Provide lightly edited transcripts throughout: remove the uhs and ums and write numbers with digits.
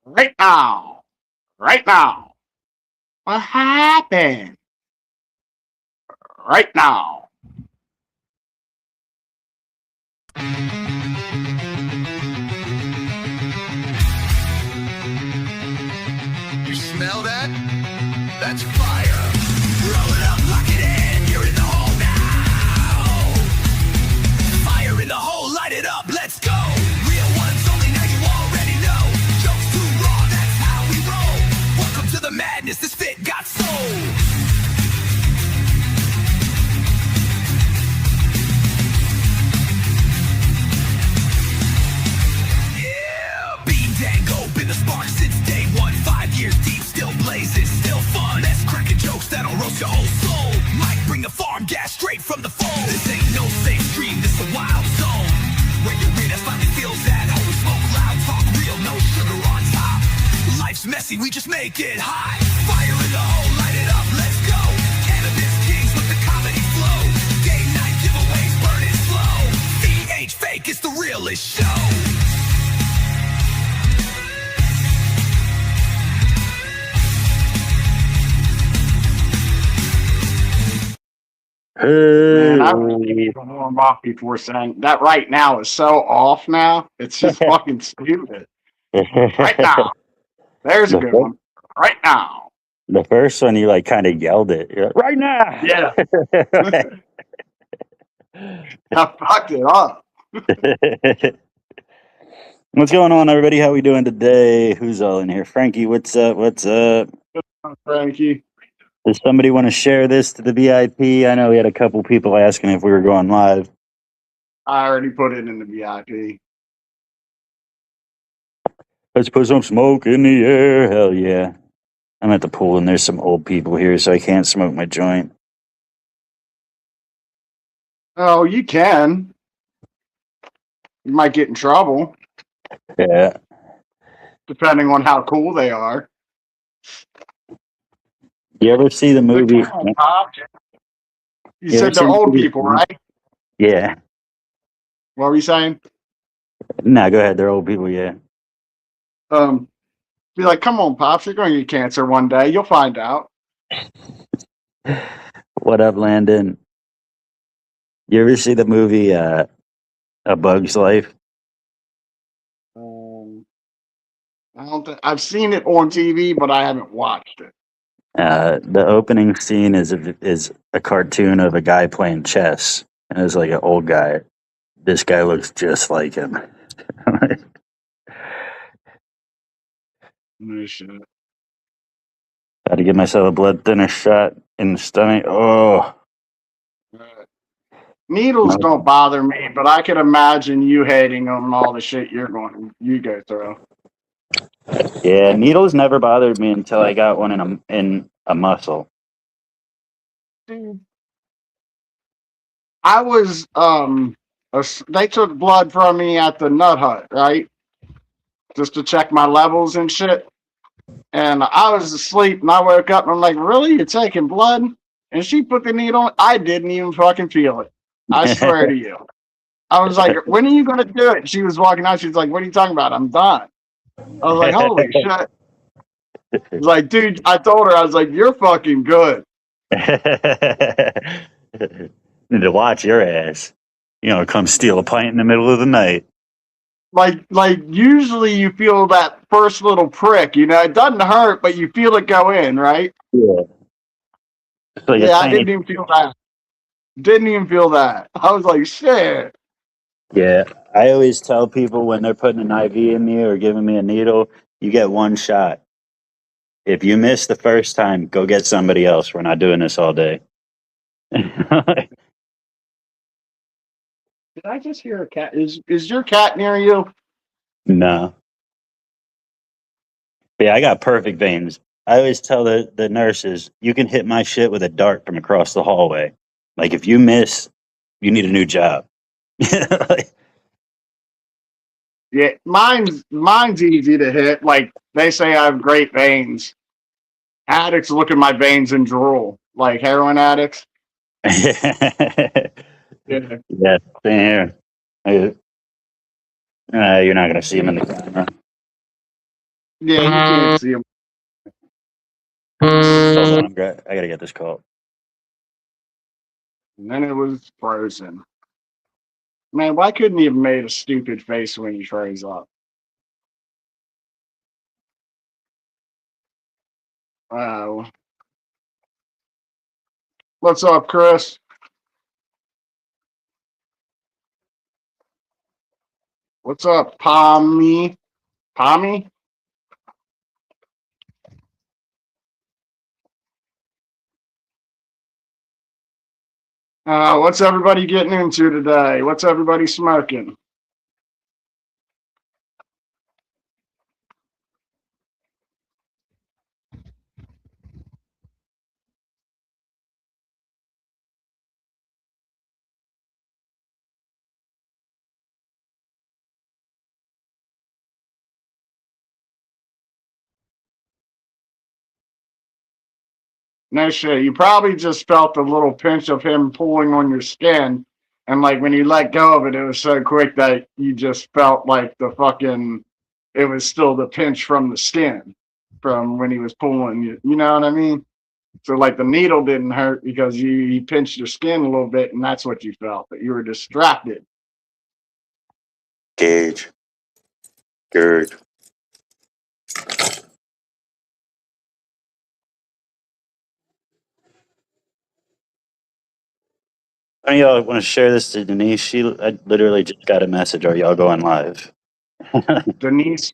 Right now. Right now. What happened? Right now. You smell that? That's fire. Roll it up, lock it in. You're in the hole now. Fire in the hole, light it up. Let's go. Real ones only, now you already know. Jokes too raw, that's how we roll. Welcome to the madness. This fit got soul. The spark since day one, 5 years deep, still blazing, still fun. That's cracking jokes that'll roast your whole soul. Might bring the farm gas straight from the phone. This ain't no safe stream, this a wild zone. Where your weird ass finally feels that hole. We smoke loud, talk real, no sugar on top. Life's messy, we just make it hot. Fire in the hole, light it up, let's go. Cannabis kings with the comedy flow. Day night giveaways, burn it slow. ain't fake, it's the realest show. Man, I really need to warm up before saying that. Right now is so off now. It's just fucking stupid. Right now. There's a good one. Right now. The first one, you like kind of yelled it. You're like, right now. Yeah. I fucked it up. What's going on, everybody? How we doing today? Who's all in here? Frankie, what's up? What's up? Frankie. Does somebody want to share this to the VIP? I know we had a couple people asking if we were going live. I already put it in the VIP. Let's put some smoke in the air. Hell yeah. I'm at the pool and there's some old people here, so I can't smoke my joint. Oh, you can. You might get in trouble. Yeah. Depending on how cool they are. You ever see the movie? You said they're old people, right? Yeah. What were you saying? No, go ahead. They're old people, yeah. Be like, come on, Pops, you're going to get cancer one day. You'll find out. What up, Landon? You ever see the movie A Bug's Life? I don't think I've seen it on TV, but I haven't watched it. The opening scene is a cartoon of a guy playing chess, and it's like an old guy. This guy looks just like him. No shit. Got to give myself a blood thinner shot in the stomach. Oh, needles don't bother me, but I could imagine you hating them and all the shit you go through. Yeah, needles never bothered me until I got one in a muscle. Dude, I was they took blood from me at the Nut Hut, right? Just to check my levels and shit. And I was asleep and I woke up and I'm like, really? You're taking blood? And she put the needle in. I didn't even fucking feel it. I swear to you. I was like, when are you going to do it? She was walking out. She's like, what are you talking about? I'm done. I was like, holy shit. I was like, dude, I told her, I was like, you're fucking good. Need to watch your ass. You know, come steal a pint in the middle of the night. Like usually you feel that first little prick, you know, it doesn't hurt, but you feel it go in, right? Yeah. Like yeah, I didn't even feel that. Didn't even feel that. I was like, shit. Yeah, I always tell people when they're putting an IV in me or giving me a needle, you get one shot. If you miss the first time, go get somebody else. We're not doing this all day. Did I just hear a cat? Is your cat near you? No. But yeah, I got perfect veins. I always tell the nurses, you can hit my shit with a dart from across the hallway. Like if you miss, you need a new job. Like, Yeah, mine's easy to hit. Like they say, I have great veins. Addicts look at my veins and drool, like heroin addicts. Yeah, yeah, same here. You're not gonna see him in the camera. yeah, you can't see them. Hold on, I gotta get this call. And then it was frozen. Man, why couldn't he have made a stupid face when he froze up? Oh, what's up, Chris? What's up, Pommy? Pommy? What's everybody getting into today? What's everybody smoking? No shit. You probably just felt a little pinch of him pulling on your skin. And like when you let go of it, it was so quick that you just felt like it was still the pinch from the skin from when he was pulling you. You know what I mean? So like the needle didn't hurt because you pinched your skin a little bit and that's what you felt, but you were distracted. Gage. Gerd. Any of y'all want to share this to Denise? I literally just got a message. Are y'all going live? Denise,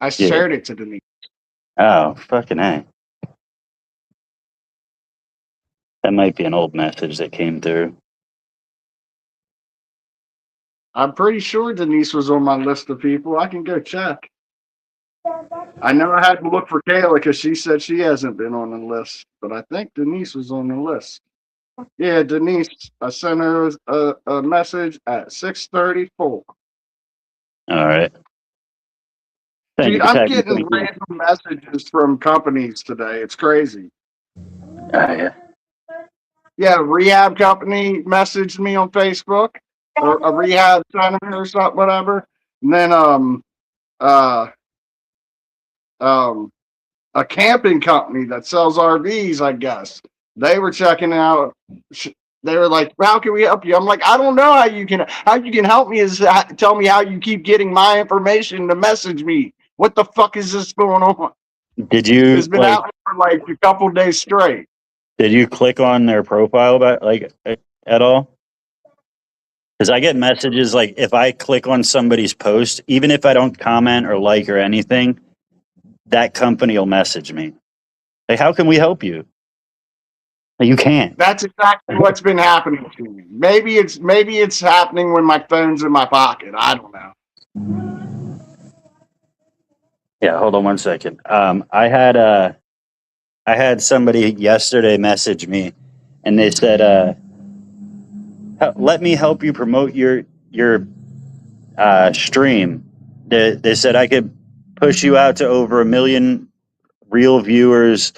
I Yeah. shared it to Denise. Oh, fucking A. That might be an old message that came through. I'm pretty sure Denise was on my list of people. I can go check. I know I had to look for Kayla because she said she hasn't been on the list, but I think Denise was on the list. Yeah, Denise. I sent her a message at 6:34. All right. Thank you Dude, for I'm tagging getting me. random messages from companies today. It's crazy. Yeah. Yeah, a rehab company messaged me on Facebook, or a rehab center or something, whatever. And then uh a camping company that sells RVs, I guess. They were checking out. They were like, "How can we help you?" I'm like, "I don't know how you can help me. Is tell me how you keep getting my information to message me. What the fuck is this going on?" Did you It's been out for like a couple days straight. Did you click on their profile about at all? Because I get messages like if I click on somebody's post, even if I don't comment or like or anything, that company will message me. Like, how can we help you? Like, you can't. That's exactly what's been happening to me. Maybe it's happening when my phone's in my pocket. I don't know. Yeah, hold on one second. I had somebody yesterday message me, and they said, "Let me help you promote your stream." They said I could push you out to over 1 million real viewers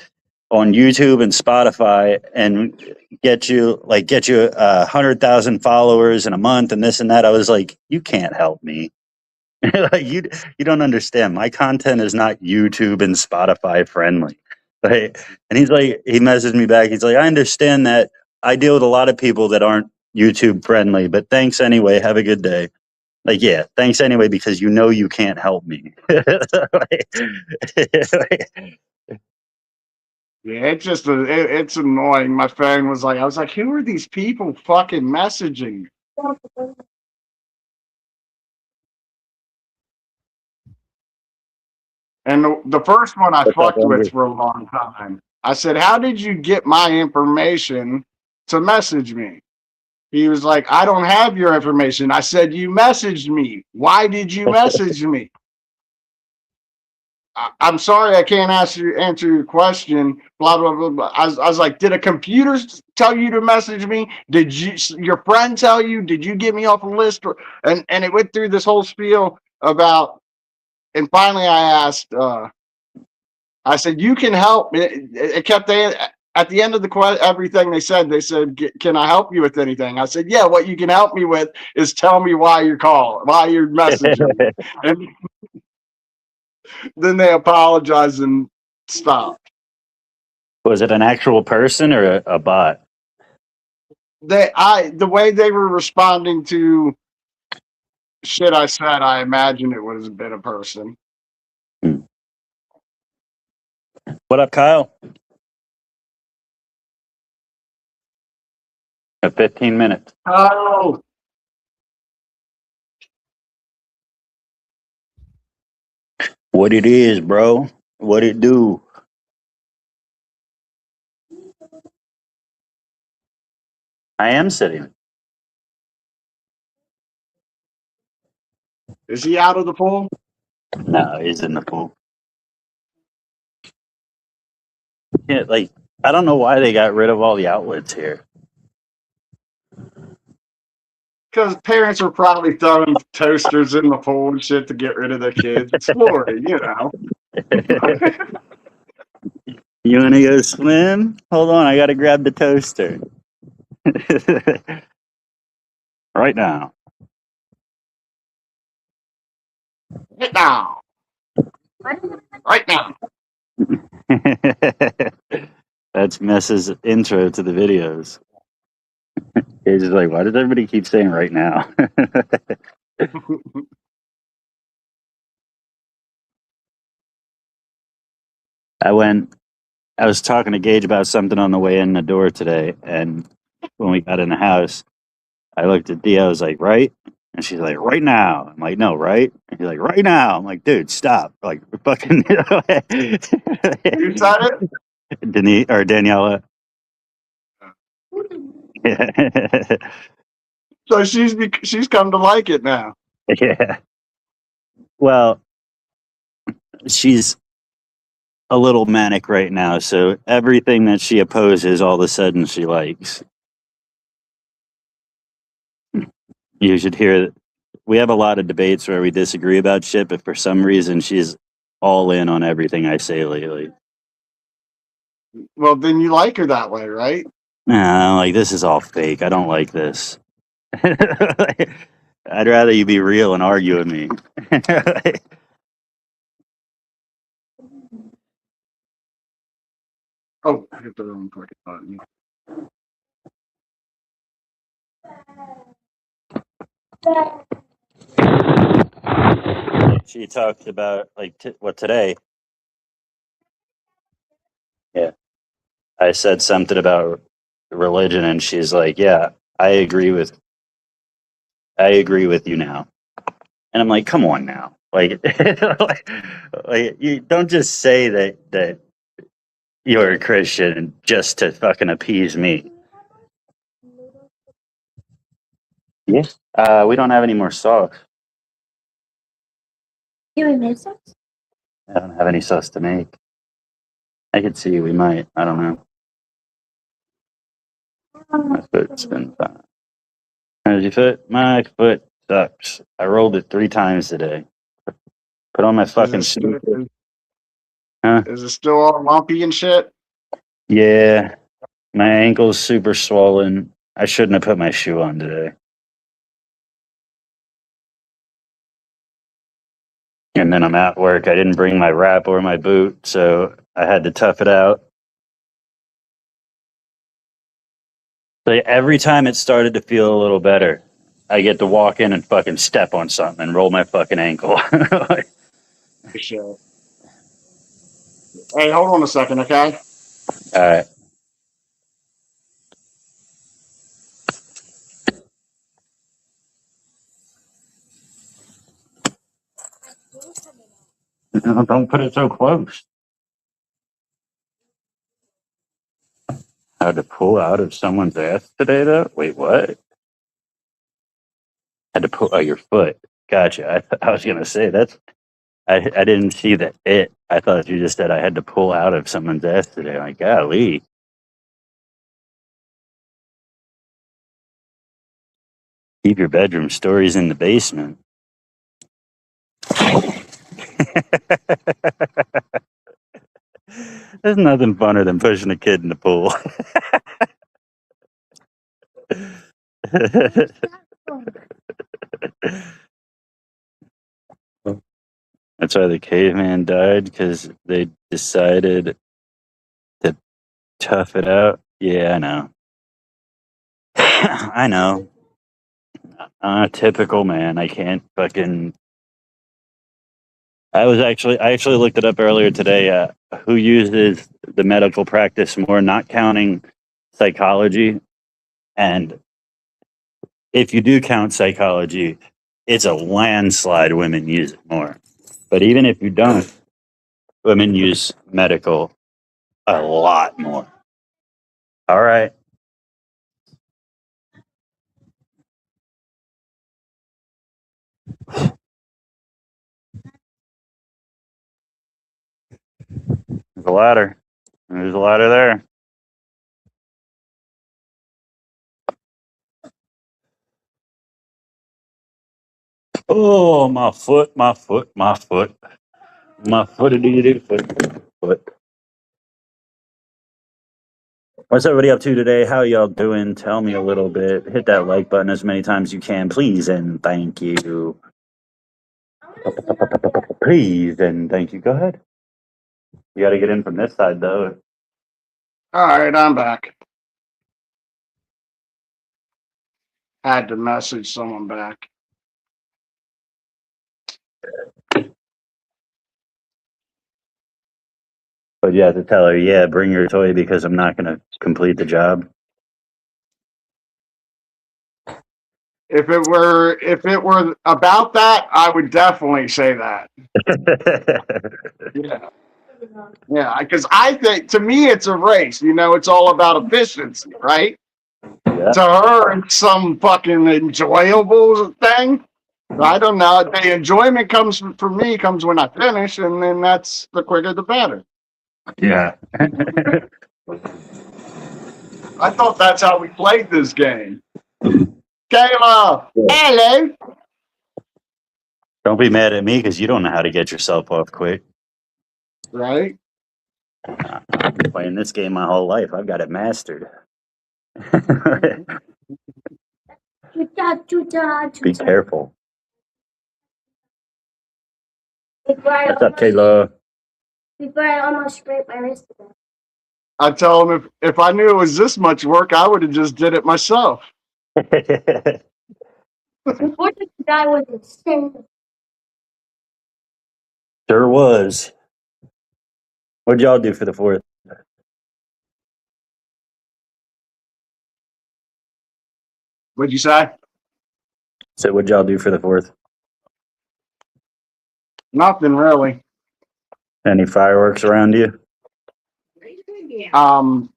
on YouTube and Spotify, and get you 100,000 followers in a month, and this and that. I was like, you can't help me. Like you don't understand. My content is not YouTube and Spotify friendly. Right? And he messaged me back. He's like, I understand that I deal with a lot of people that aren't YouTube friendly, but thanks anyway. Have a good day. Like, yeah, thanks anyway, because you know you can't help me. Yeah, it's annoying. My phone was like, I was like, who are these people fucking messaging? And the first one I What's up, fucked with Andrew? for a long time. I said, how did you get my information to message me? He was like, I don't have your information. I said, you messaged me. Why did you message me? I'm sorry, I can't answer your question. Blah blah blah. Blah. I was like, did a computer tell you to message me? Did your friend tell you? Did you get me off a list? And it went through this whole spiel about. And finally, I asked. I said, you can help. It kept at the end of everything they said, can I help you with anything? I said, yeah, what you can help me with is tell me why you're messaging me. And then they apologized and stopped. Was it an actual person or a bot? The way they were responding to shit I said, I imagine it would have been a person. What up, Kyle? 15 minutes. Oh, What it is, bro? What it do? I am sitting. is he out of the pool? No, he's in the pool. Yeah, like I don't know why they got rid of all the outlets here. Because parents were probably throwing toasters in the pool and shit to get rid of their kids. It's Florida, you know. You want to go swim? Hold on, I got to grab the toaster. Right now. Right now. Right now. That's Mess's intro to the videos. He's just like, why does everybody keep saying right now? I was talking to Gage about something on the way in the door today, and when we got in the house, I looked at Dia, I was like, right? And she's like, right now. I'm like, no, right? And she's like, right now. I'm like, dude, stop. Like, fucking. You said it? Denise or Daniela. So she's come to like it now. Yeah. Well, she's a little manic right now, so everything that she opposes, all of a sudden she likes. You should hear that we have a lot of debates where we disagree about shit, but for some reason she's all in on everything I say lately. Well, then you like her that way, right? Nah, like this is all fake. I don't like this. I'd rather you be real and argue with me. Oh, I hit the wrong fucking button. She talked about like what today. Yeah, I said something about religion, and she's like, "Yeah, I agree with you now." And I'm like, "Come on now, like, like you don't just say that you're a Christian just to fucking appease me." Yes. We don't have any more sauce. You made sauce? I don't have any sauce to make. I could see we might. I don't know. My foot's been fine. How's your foot? My foot sucks. I rolled it 3 times today. Put on my fucking shoe. Huh? Is it still all lumpy and shit? Yeah. My ankle's super swollen. I shouldn't have put my shoe on today. And then I'm at work. I didn't bring my wrap or my boot, so I had to tough it out. So every time it started to feel a little better, I get to walk in and fucking step on something and roll my fucking ankle. Shit. Hey, hold on a second, okay? All right. Don't put it so close. How to pull out of someone's ass today, though? Wait, what? Had to pull. Oh, your foot. Gotcha. I was gonna say that's. I didn't see the it. I thought you just said I had to pull out of someone's ass today. Like, golly. Keep your bedroom stories in the basement. There's nothing funner than pushing a kid in the pool. That's why the caveman died, because they decided to tough it out. Yeah, I know. I know. Typical man. I can't fucking. I actually looked it up earlier today. Who uses the medical practice more, not counting psychology? And if you do count psychology, it's a landslide. Women use it more. But even if you don't, women use medical a lot more. All right. There's a ladder. There's a ladder there. Oh, my foot, my foot, my foot. My foot-a-doo-doo foot. What's everybody up to today? How y'all doing? Tell me a little bit. Hit that like button as many times as you can, please, and thank you. Please and thank you. Go ahead. You got to get in from this side, though. All right, I'm back. Had to message someone back. But you have to tell her, yeah, bring your toy because I'm not going to complete the job. If it were about that, I would definitely say that. Yeah. Yeah, because I think, to me, it's a race. You know, it's all about efficiency, right? Yeah. To her, it's some fucking enjoyable thing. I don't know. The enjoyment comes for me comes when I finish, and then that's the quicker the better. Yeah. I thought that's how we played this game. Kayla, hello. Don't be mad at me because you don't know how to get yourself off quick. Right? I've been playing this game my whole life. I've got it mastered. Be careful. What's up, Kayla? Before I almost scraped my wrist. I tell him if I knew it was this much work, I would have just did it myself. The 4th of July was insane. Sure was. What'd y'all do for the 4th? What'd you say? So what'd y'all do for the 4th? Nothing really. Any fireworks around you? Well,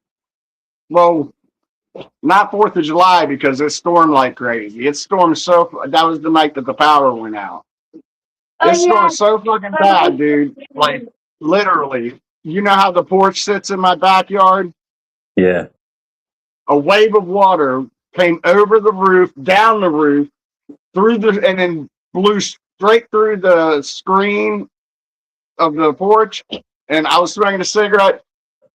not 4th of July because it stormed like crazy. It stormed so. That was the night that the power went out. It stormed so fucking bad, dude. Like literally. You know how the porch sits in my backyard? Yeah. A wave of water came over the roof, down the roof, and then blew straight through the screen of the porch. And I was smoking a cigarette,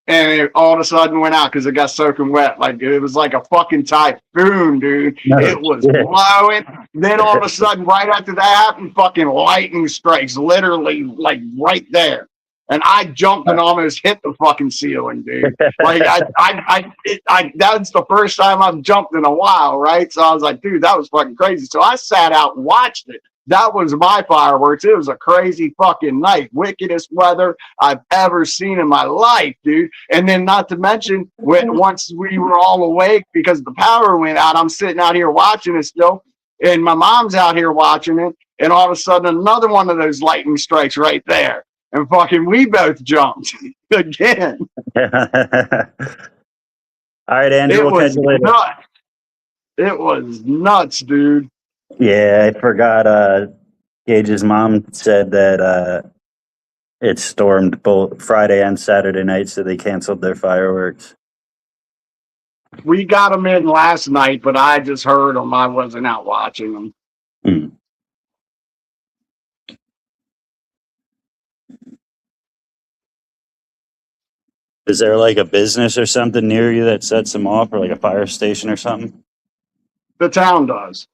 and it all of a sudden went out because it got soaking wet. Like it was like a fucking typhoon, dude. It was blowing. Then all of a sudden, right after that happened, fucking lightning strikes, literally like right there. And I jumped and almost hit the fucking ceiling, dude. Like that's the first time I've jumped in a while, right? So I was like, dude, that was fucking crazy. So I sat out and watched it. That was my fireworks. It was a crazy fucking night. Wickedest weather I've ever seen in my life, dude. And then not to mention, once we were all awake because the power went out, I'm sitting out here watching it still. And my mom's out here watching it. And all of a sudden, another one of those lightning strikes right there. And fucking we both jumped again. All right, Andrew. It was nuts. It was nuts, dude. Yeah, I forgot. Gage's mom said that it stormed both Friday and Saturday night, so they canceled their fireworks. We got them in last night, but I just heard them. I wasn't out watching them. Hmm. Is there like a business or something near you that sets them off, or like a fire station or something? The town does.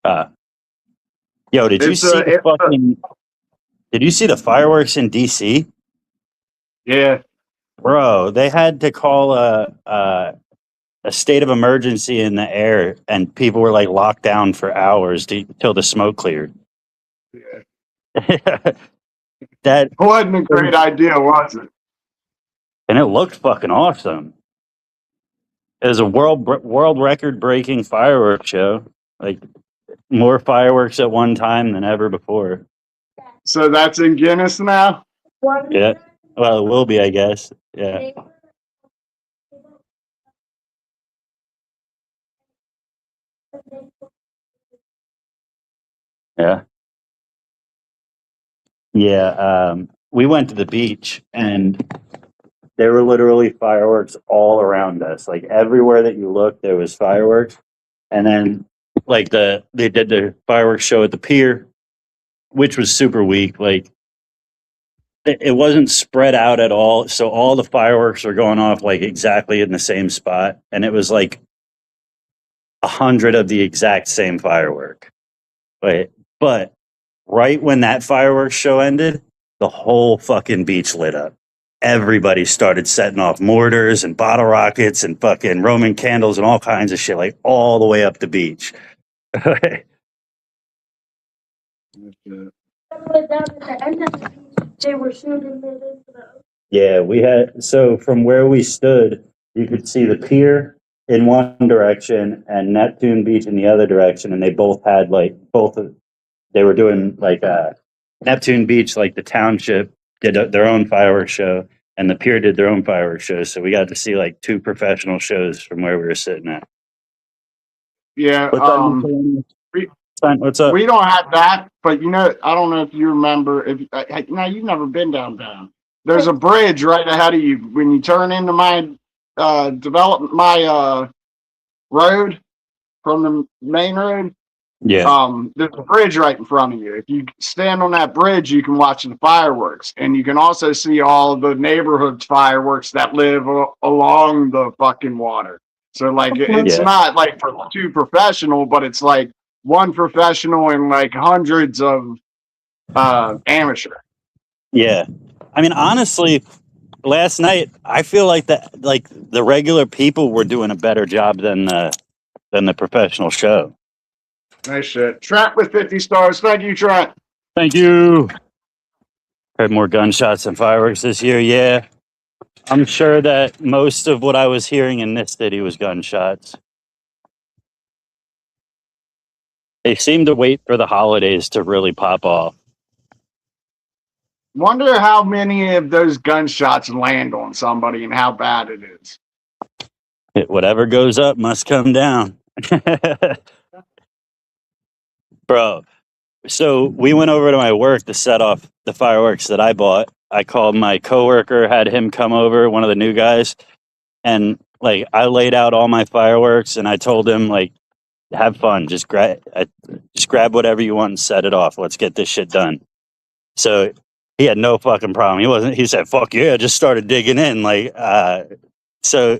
Yo, did you It's see a, the it's a fucking? Did you see the fireworks in DC, yeah. bro? They had to call a state of emergency in the air, and people were like locked down for hours till the smoke cleared. Yeah. That Wasn't a great idea, was it? and it looked fucking awesome. It was a world record breaking fireworks show. Like more fireworks at one time than ever before. So that's in Guinness now? Yeah. Well, it will be, I guess. Yeah. Yeah. Yeah. We went to the beach and there were literally fireworks all around us. Like everywhere that you looked, there was fireworks. And then like they did the fireworks show at the pier, which was super weak. Like it wasn't spread out at all. So all the fireworks were going off like exactly in the same spot. And it was like 100 of the exact same firework. But right when that fireworks show ended, the whole fucking beach lit up. Everybody started setting off mortars and bottle rockets and fucking Roman candles and all kinds of shit, like all the way up the beach. They were shooting it into the Yeah, we had so from where we stood, you could see the pier in one direction and Neptune Beach in the other direction, and they both had like they were doing like Neptune Beach, like the township did their own fireworks show, and the pier did their own fireworks show. So we got to see like two professional shows from where we were sitting at. Yeah. What's up, we- What's up? We don't have that, but I don't know if you remember. Now you've never been downtown. There's a bridge right ahead of you when you turn into my road from the main road. Yeah, There's a bridge right in front of you. If you stand on that bridge, you can watch the fireworks, and you can also see all the neighborhood fireworks that live along the fucking water. So like, it's Yeah. not like for two professional, but it's like one professional and like hundreds of amateur. yeah. I mean, honestly, last night I feel like the regular people were doing a better job than the professional show. Nice shit. Trent with 50 stars. Thank you, Trent. Thank you. Heard more gunshots and fireworks this year. Yeah, I'm sure that most of what I was hearing in this city was gunshots. They seem to wait for the holidays to really pop off. Wonder how many of those gunshots land on somebody and how bad it is. Whatever goes up must come down. Bro, so we went over to my work to set off the fireworks that I bought. I called my coworker, had him come over, one of the new guys, and like I laid out all my fireworks and I told him like, have fun, just grab whatever you want and set it off. Let's get this shit done. So he had no fucking problem. He said, fuck yeah, just started digging in. So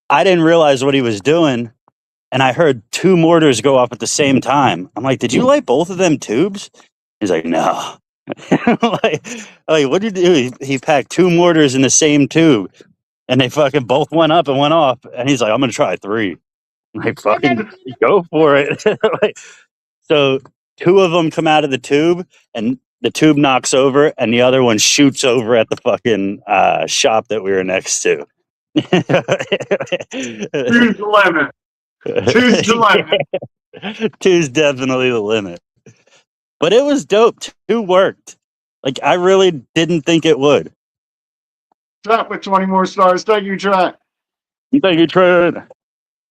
I didn't realize what he was doing. And I heard two mortars go off at the same time. I'm like, did you light both of them tubes? He's like, no. like, what did you do? He packed two mortars in the same tube and they fucking both went up and went off. And he's like, I'm going to try three. I'm like, fucking go for it. So two of them come out of the tube and the tube knocks over and the other one shoots over at the fucking shop that we were next to. Two's the limit. Two's the limit. Two's definitely the limit. But it was dope. Two worked. Like, I really didn't think it would. Trent with 20 more stars. Thank you, Trent. Thank you, Trent.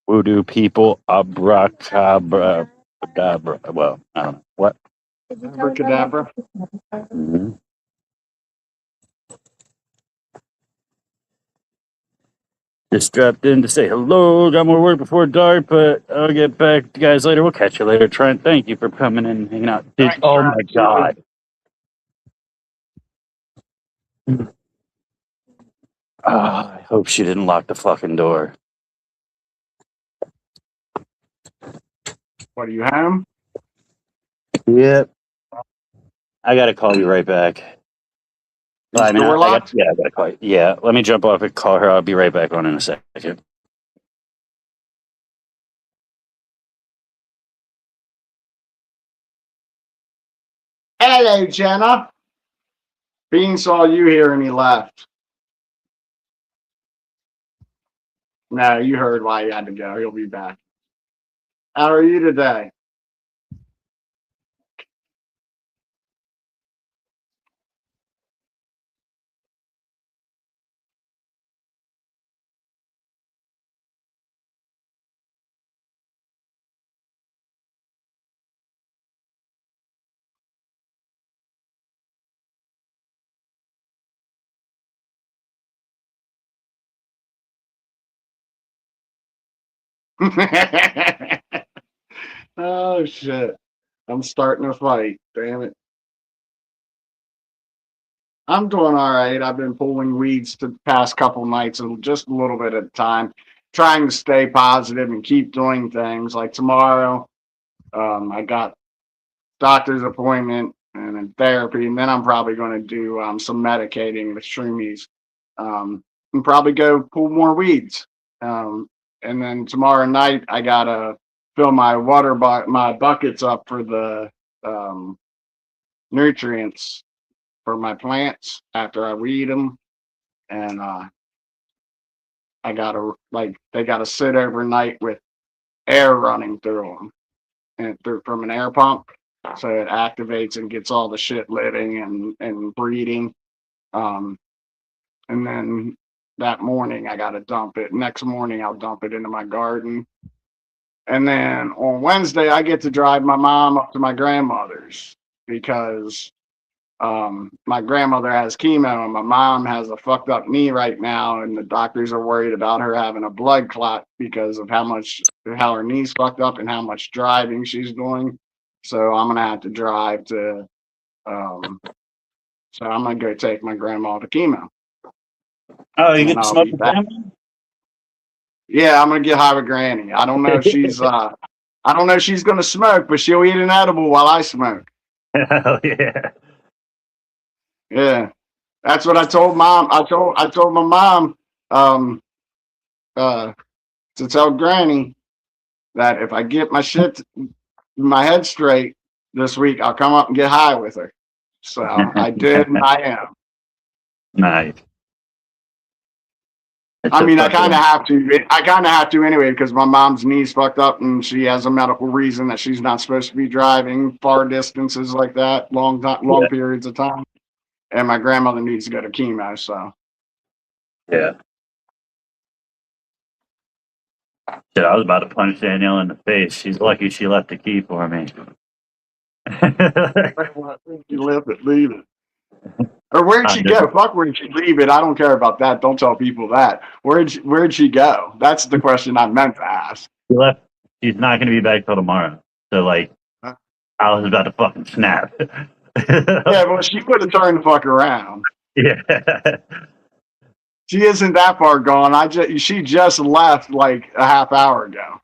Voodoo people, abracadabra. Abracadabra. Well, I don't know. What? Abracadabra. Mhm. Just dropped in to say hello. Got more work before dark, but I'll get back to you guys later. We'll catch you later, Trent. Thank you for coming in and hanging out. Dude, Thanks, oh Trent. my God. I hope she didn't lock the fucking door. What are you home? Yep. I gotta call you right back. Is I the mean, door locked? yeah, I gotta call you. Yeah, let me jump off and call her. I'll be right back on in a second. Hello, Jenna. Bean saw you here and he left. No, you heard why he had to go. He'll be back. How are you today? Oh, shit. I'm starting a fight. Damn it. I'm doing all right. I've been pulling weeds the past couple nights, just a little bit at a time, trying to stay positive and keep doing things. Like tomorrow, I got doctor's appointment and then therapy, and then I'm probably going to do some medicating with shroomies, and probably go pull more weeds. And then tomorrow night, I gotta fill my my buckets up for the nutrients for my plants after I weed them, and I gotta they gotta sit overnight with air running through them and through from an air pump, so it activates and gets all the shit living and breeding. Um, and then that morning I gotta dump it. Next morning I'll dump it into my garden. And then on Wednesday I get to drive my mom up to my grandmother's because my grandmother has chemo and my mom has a fucked up knee right now, and the doctors are worried about her having a blood clot because of how her knee's fucked up and how much driving she's doing. So I'm gonna have to drive to so I'm gonna go take my grandma to chemo. Oh, you And get then to I'll smoke be with back. them? Yeah, I'm gonna get high with Granny. I don't know if she's I don't know if she's gonna smoke, but she'll eat an edible while I smoke. Hell yeah. Yeah. That's what I told mom. I told my mom um uh to tell Granny that if I get my head straight this week, I'll come up and get high with her. So I did and I am. Nice. It's I a mean, I kind fucking- of have to. I kind of have to anyway because my mom's knee's fucked up and she has a medical reason that she's not supposed to be driving far distances like that, long periods of time. And my grandmother needs to go to chemo. So Yeah. Shit, I was about to punch Danielle in the face. She's lucky she left the key for me. you live it, leave it. Or where'd she go? Fuck, where'd she leave it? I don't care about that. Don't tell people that. Where'd she go? That's the question I meant to ask. She left. She's not going to be back till tomorrow. So, like, Huh? I was about to fucking snap. Yeah, well, she could have turned the fuck around. Yeah. She isn't that far gone. She just left like a half hour ago.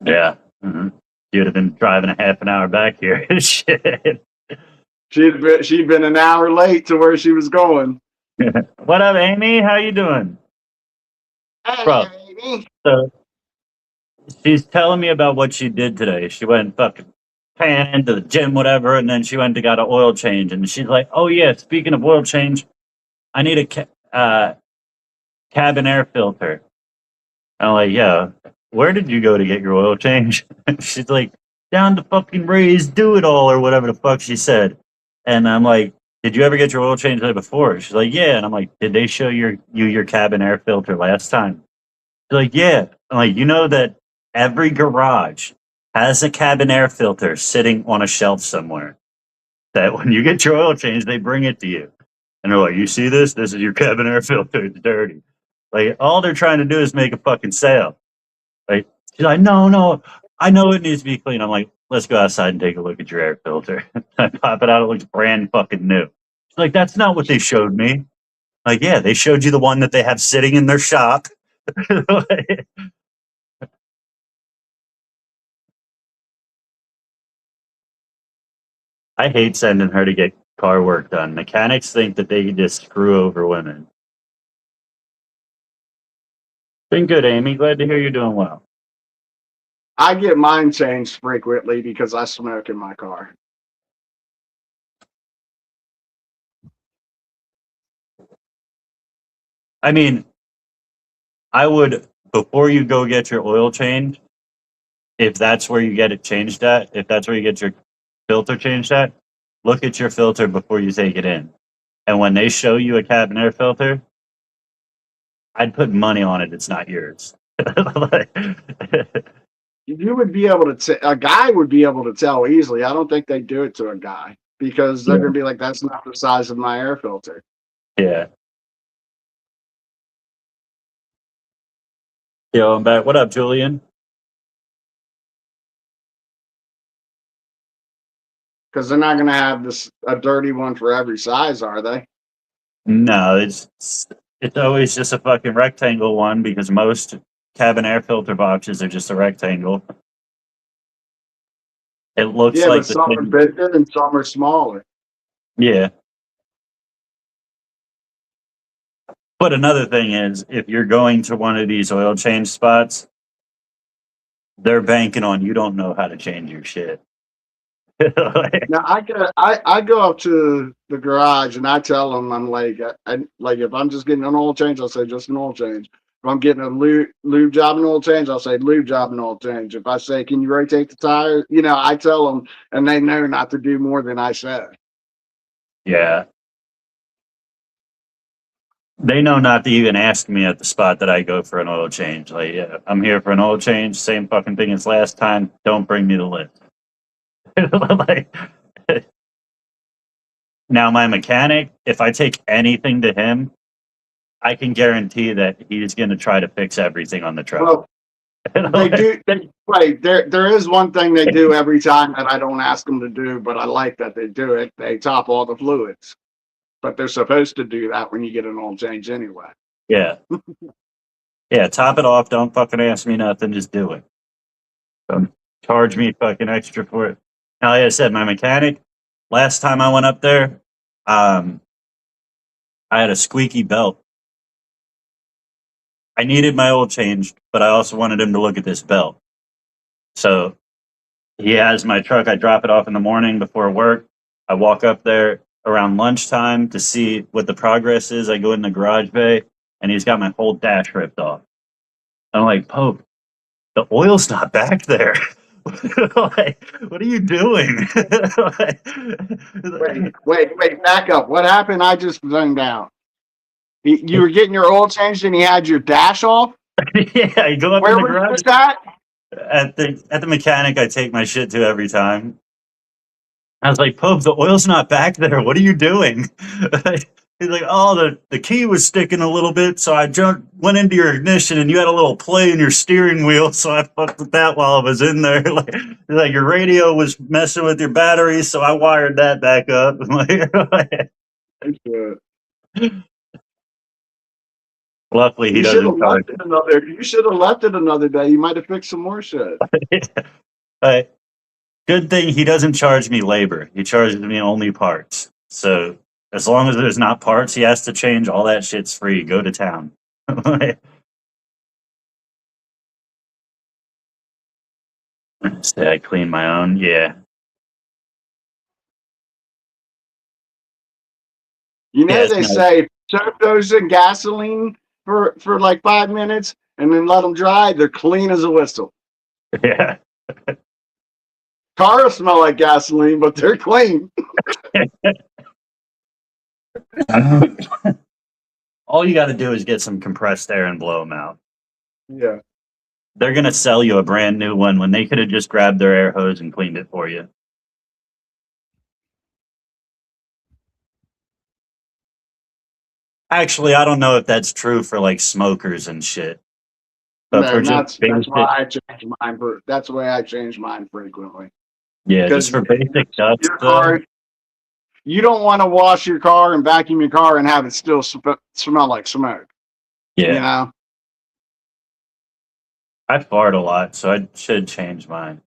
Yeah. Mm-hmm. She would have been driving a half an hour back here. Shit. She'd been an hour late to where she was going. What up, Amy? How you doing? Bro. Amy. So she's telling me about what she did today. She went fucking pan to the gym, whatever, and then she went and got an oil change. And she's like, "Oh yeah, speaking of oil change, I need a cabin air filter." I'm like, "Yeah, where did you go to get your oil change?" She's like, "Down to fucking Ray's Do It All or whatever the fuck she said." And I'm like, "Did you ever get your oil change there before?" She's like, "Yeah." And I'm like, "Did they show you your cabin air filter last time?" She's like, "Yeah." I'm like, "You know that every garage has a cabin air filter sitting on a shelf somewhere that when you get your oil change, they bring it to you. And they're like, you see this? This is your cabin air filter. It's dirty. Like, all they're trying to do is make a fucking sale. Like, she's like, no, I know it needs to be clean. I'm like, let's go outside and take a look at your air filter. I pop it out. It looks brand fucking new. She's like, that's not what they showed me. Like, yeah, they showed you the one that they have sitting in their shop. I hate sending her to get car work done. Mechanics think that they can just screw over women. Been good, Amy. Glad to hear you're doing well. I get mine changed frequently because I smoke in my car. I mean, I would, before you go get your oil change, if that's where you get it changed at, if that's where you get your filter changed at, look at your filter before you take it in. And when they show you a cabin air filter, I'd put money on it. It's not yours. You would be able to, a guy would be able to tell easily. I don't think they do it to a guy because they're Yeah. going to be like, that's not the size of my air filter. Yeah. Yo, I'm back. What up, Julian? Because they're not going to have this a dirty one for every size, are they? No, it's always just a fucking rectangle one because most cabin air filter boxes are just a rectangle. It looks Yeah, like but the some are thing. bigger and some are smaller. Yeah. But another thing is, if you're going to one of these oil change spots, they're banking on you don't know how to change your shit. Like, Now I go up to the garage and I tell them I'm like like if I'm just getting an oil change, I'll say just an oil change. If I'm getting a lube job and oil change, I'll say lube job and oil change. If I say can you rotate the tires, I tell them and they know not to do more than I said. yeah. They know not to even ask me at the spot that I go for an oil change. Like, yeah, I'm here for an oil change, same fucking thing as last time. Don't bring me the list. Like, now, my mechanic, if I take anything to him, I can guarantee that he's going to try to fix everything on the truck. Well, they do. Wait, there is one thing they do every time that I don't ask them to do, but I like that they do it. They top all the fluids, but they're supposed to do that when you get an oil change anyway. Yeah. Yeah, top it off. Don't fucking ask me nothing. Just do it. Don't charge me fucking extra for it. Now, like I said, my mechanic, last time I went up there, I had a squeaky belt. I needed my oil changed, but I also wanted him to look at this belt. So he has my truck. I drop it off in the morning before work. I walk up there around lunchtime to see what the progress is. I go in the garage bay, and he's got my whole dash ripped off. I'm like, Pope, the oil's not back there. Like, what are you doing? Wait, back up. What happened? I just zoned out. You were getting your oil changed and he had your dash off? Yeah, I go up Where in the was garage. this at? At the mechanic I take my shit to every time. I was like, Pope, the oil's not back there. What are you doing? He's like, oh, the key was sticking a little bit, so I went into your ignition, and you had a little play in your steering wheel, so I fucked with that while I was in there. Like your radio was messing with your battery, so I wired that back up. Luckily, he You should have doesn't charge. left it another. You should have left it another day. You might have fixed some more shit. Good thing he doesn't charge me labor. He charges me only parts. So as long as there's not parts he has to change, all that shit's free. Go to town. Say I clean my own. Yeah. You know Yeah, it's they nice. say soak those in gasoline for like 5 minutes and then let them dry. They're clean as a whistle. Yeah. Cars smell like gasoline, but they're clean. All you got to do is get some compressed air and blow them out. Yeah. They're gonna sell you a brand new one when they could have just grabbed their air hose and cleaned it for you. Actually, I don't know if that's true for like smokers and shit, but for Man, just that's why basic, I change mine. That's the way I change mine frequently. yeah, just Because for basic dust your though. car, you don't want to wash your car and vacuum your car and have it still smell like smoke. You Yeah, know, I fart a lot, so I should change mine.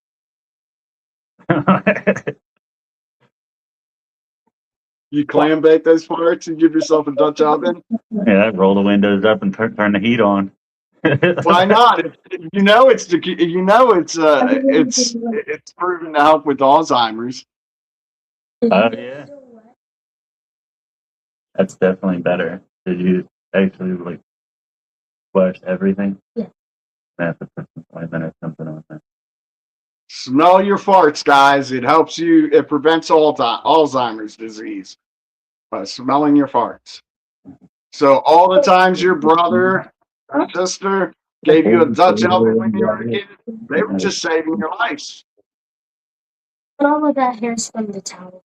you clam bake those parts and give yourself a Dutch oven. Yeah, roll the windows up and turn the heat on. Why not? You know it's proven to help with Alzheimer's. Oh yeah, that's definitely better. Did you actually like flush everything? Yeah. I have to put some ointment or something on that. Smell your farts, guys. It helps you. It prevents Alzheimer's disease by smelling your farts. So all the times your brother or sister gave you a Dutch oven when you were a kid, they were just saving your life. But all of that hair's from the towel.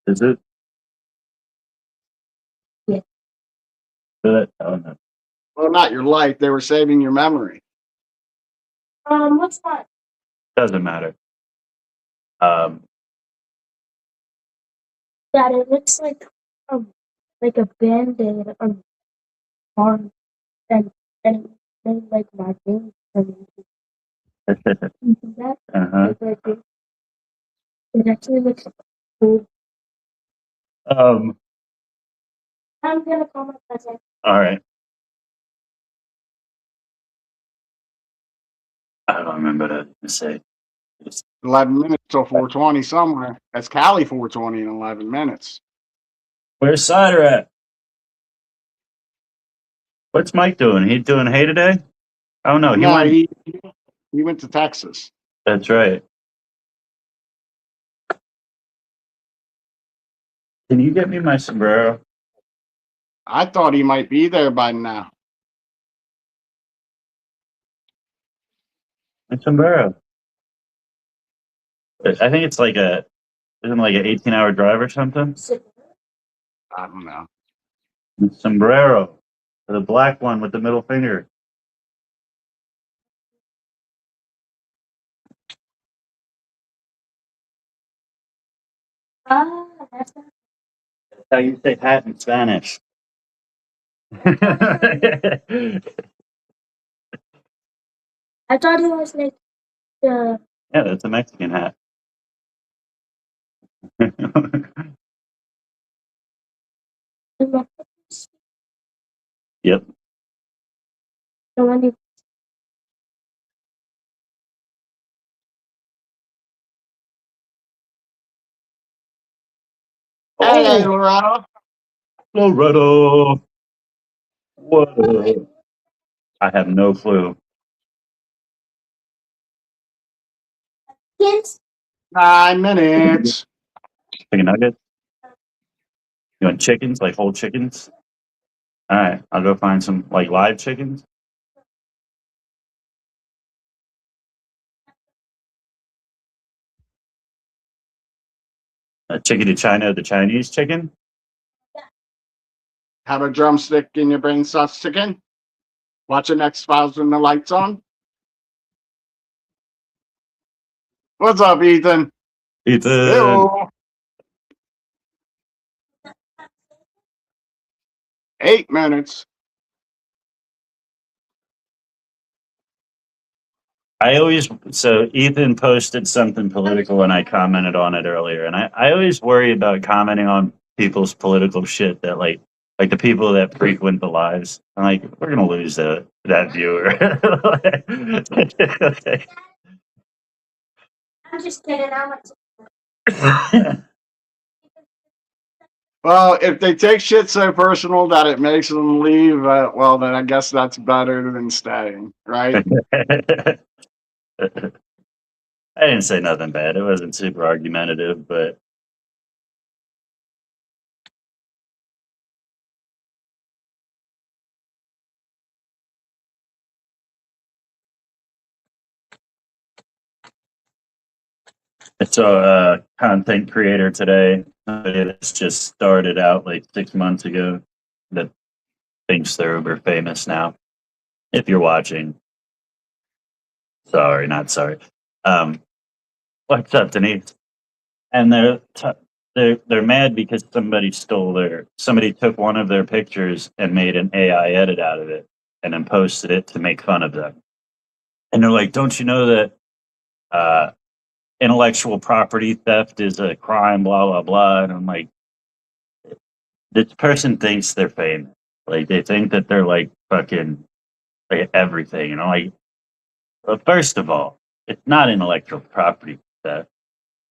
Is it? Yeah. Good. Oh no, Well, not your life. They were saving your memory. What's that? doesn't matter. Um, That it looks like a band-aid on arm and then like my veins from that. uh-huh. It actually looks cool. Um, I'm gonna call my cousin. all right. I don't remember what I was gonna say. 11 minutes till 420 somewhere. That's Cali 420 in 11 minutes. Where's Cider at? What's Mike doing? He doing hay today? Oh no, he No, went. he went to Texas. That's right. Can you get me my sombrero? I thought he might be there by now. My sombrero. I think it's like isn't it like an 18-hour drive or something? I don't know. Sombrero. The black one with the middle finger. That's not. That's how you say hat in Spanish. Yeah, I thought it was like the. that's a Mexican hat. The Yep. one you. Hey, Oh, Loretta. Loretta. Whoa. I have no clue. Kids. 9 minutes. Chicken nuggets? You want chickens, like whole chickens? All right, I'll go find some like live chickens. Chicken to China, the Chinese chicken. Have a drumstick in your brain sauce chicken. Watching X Files when the lights on. What's up, Ethan? Ethan. Hello. 8 minutes. So Ethan posted something political and I commented on it earlier. And I always worry about commenting on people's political shit that like the people that frequent the lives. I'm like, we're gonna lose that viewer. I'm just kidding. I'm like. Well, if they take shit so personal that it makes them leave, well, then I guess that's better than staying, right? I didn't say nothing bad. It wasn't super argumentative, but It's a content creator today. Somebody that's just started out like 6 months ago that thinks they're uber famous now. If you're watching, sorry, not sorry. What's up, Denise? And they're mad because somebody took one of their pictures and made an AI edit out of it and then posted it to make fun of them. And they're like, "Don't you know that intellectual property theft is a crime?" Blah blah blah. And I'm like, this person thinks they're famous. Like they think that they're like fucking like everything. And I'm like, well, first of all, it's not intellectual property theft.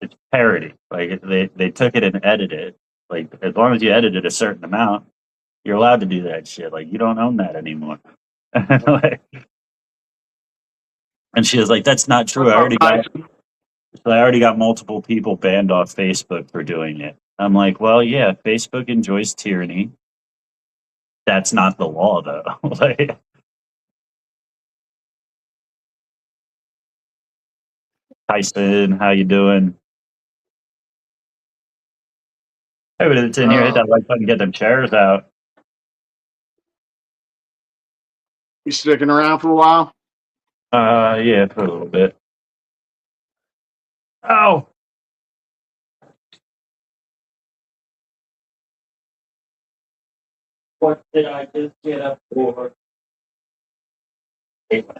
It's parody. Like they took it and edited it. Like as long as you edited a certain amount, you're allowed to do that shit. Like you don't own that anymore. Like, and she was like, "That's not true. I already got multiple people banned off Facebook for doing it." I'm like, "Well, yeah, Facebook enjoys tyranny. That's not the law, though." Like, Tyson, how you doing? Everybody that's in here, hit that like button, get them chairs out. You sticking around for a while? Yeah, for a little bit. Oh, what did I just get up for? Hate when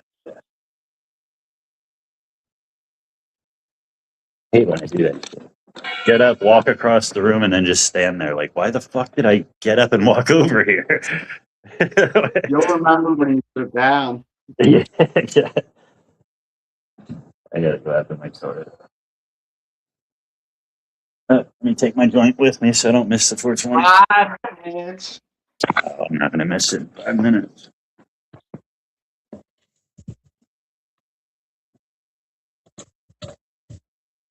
I do that shit. Get up, walk across the room, and then just stand there. Like, why the fuck did I get up and walk over here? You'll remember when you sit down. Yeah, yeah. I gotta go after my soda. Let me take my joint with me so I don't miss the 420. 5 minutes. Oh, I'm not gonna miss it in 5 minutes.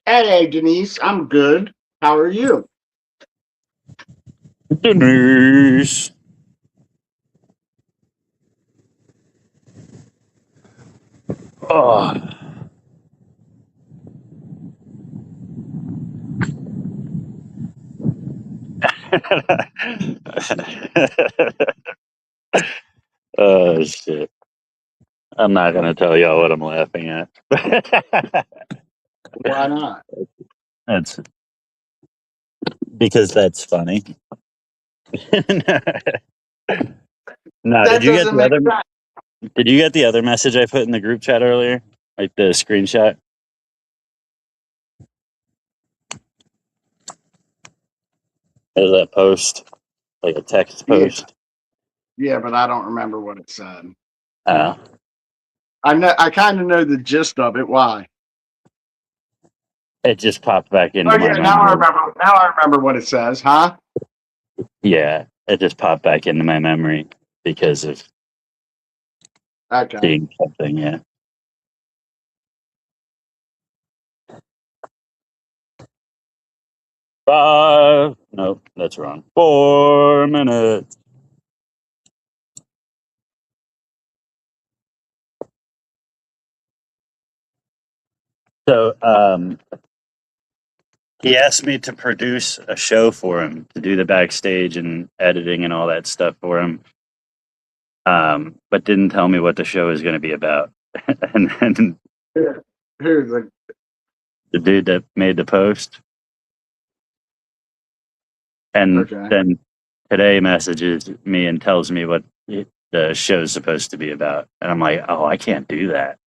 Hey, Denise, I'm good. How are you? Denise. Oh. Oh shit. I'm not gonna tell y'all what I'm laughing at. Why not? That's because that's funny. No, That doesn't make sense. did you get the other message I put in the group chat earlier? Like the screenshot? Of that post? Like a text post? Yeah, but I don't remember what it said. Oh. I kind of know the gist of it. Why? It just popped back into Oh my yeah, memory. now I remember what it says, huh? Yeah, it just popped back into my memory because of Okay. seeing something, yeah. Nope, that's wrong. 4 minutes. So, he asked me to produce a show for him, to do the backstage and editing and all that stuff for him. But didn't tell me what the show is going to be about. And then Who's the the dude that made the post, and Okay. then today messages me and tells me what the show's supposed to be about. And I'm like, oh, I can't do that.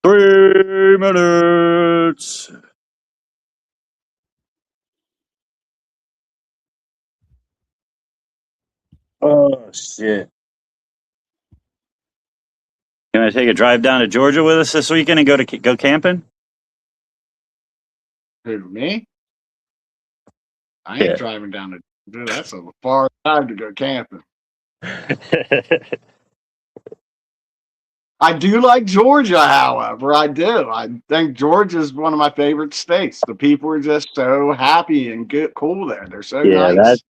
Three minutes. Oh shit! Can I take a drive down to Georgia with us this weekend and go camping? Who, me? I ain't Yeah. driving down to Georgia. That's a far drive to go camping. I do like Georgia, however. I do. I think Georgia is one of my favorite states. The people are just so happy and good, cool there. They're so Yeah, nice.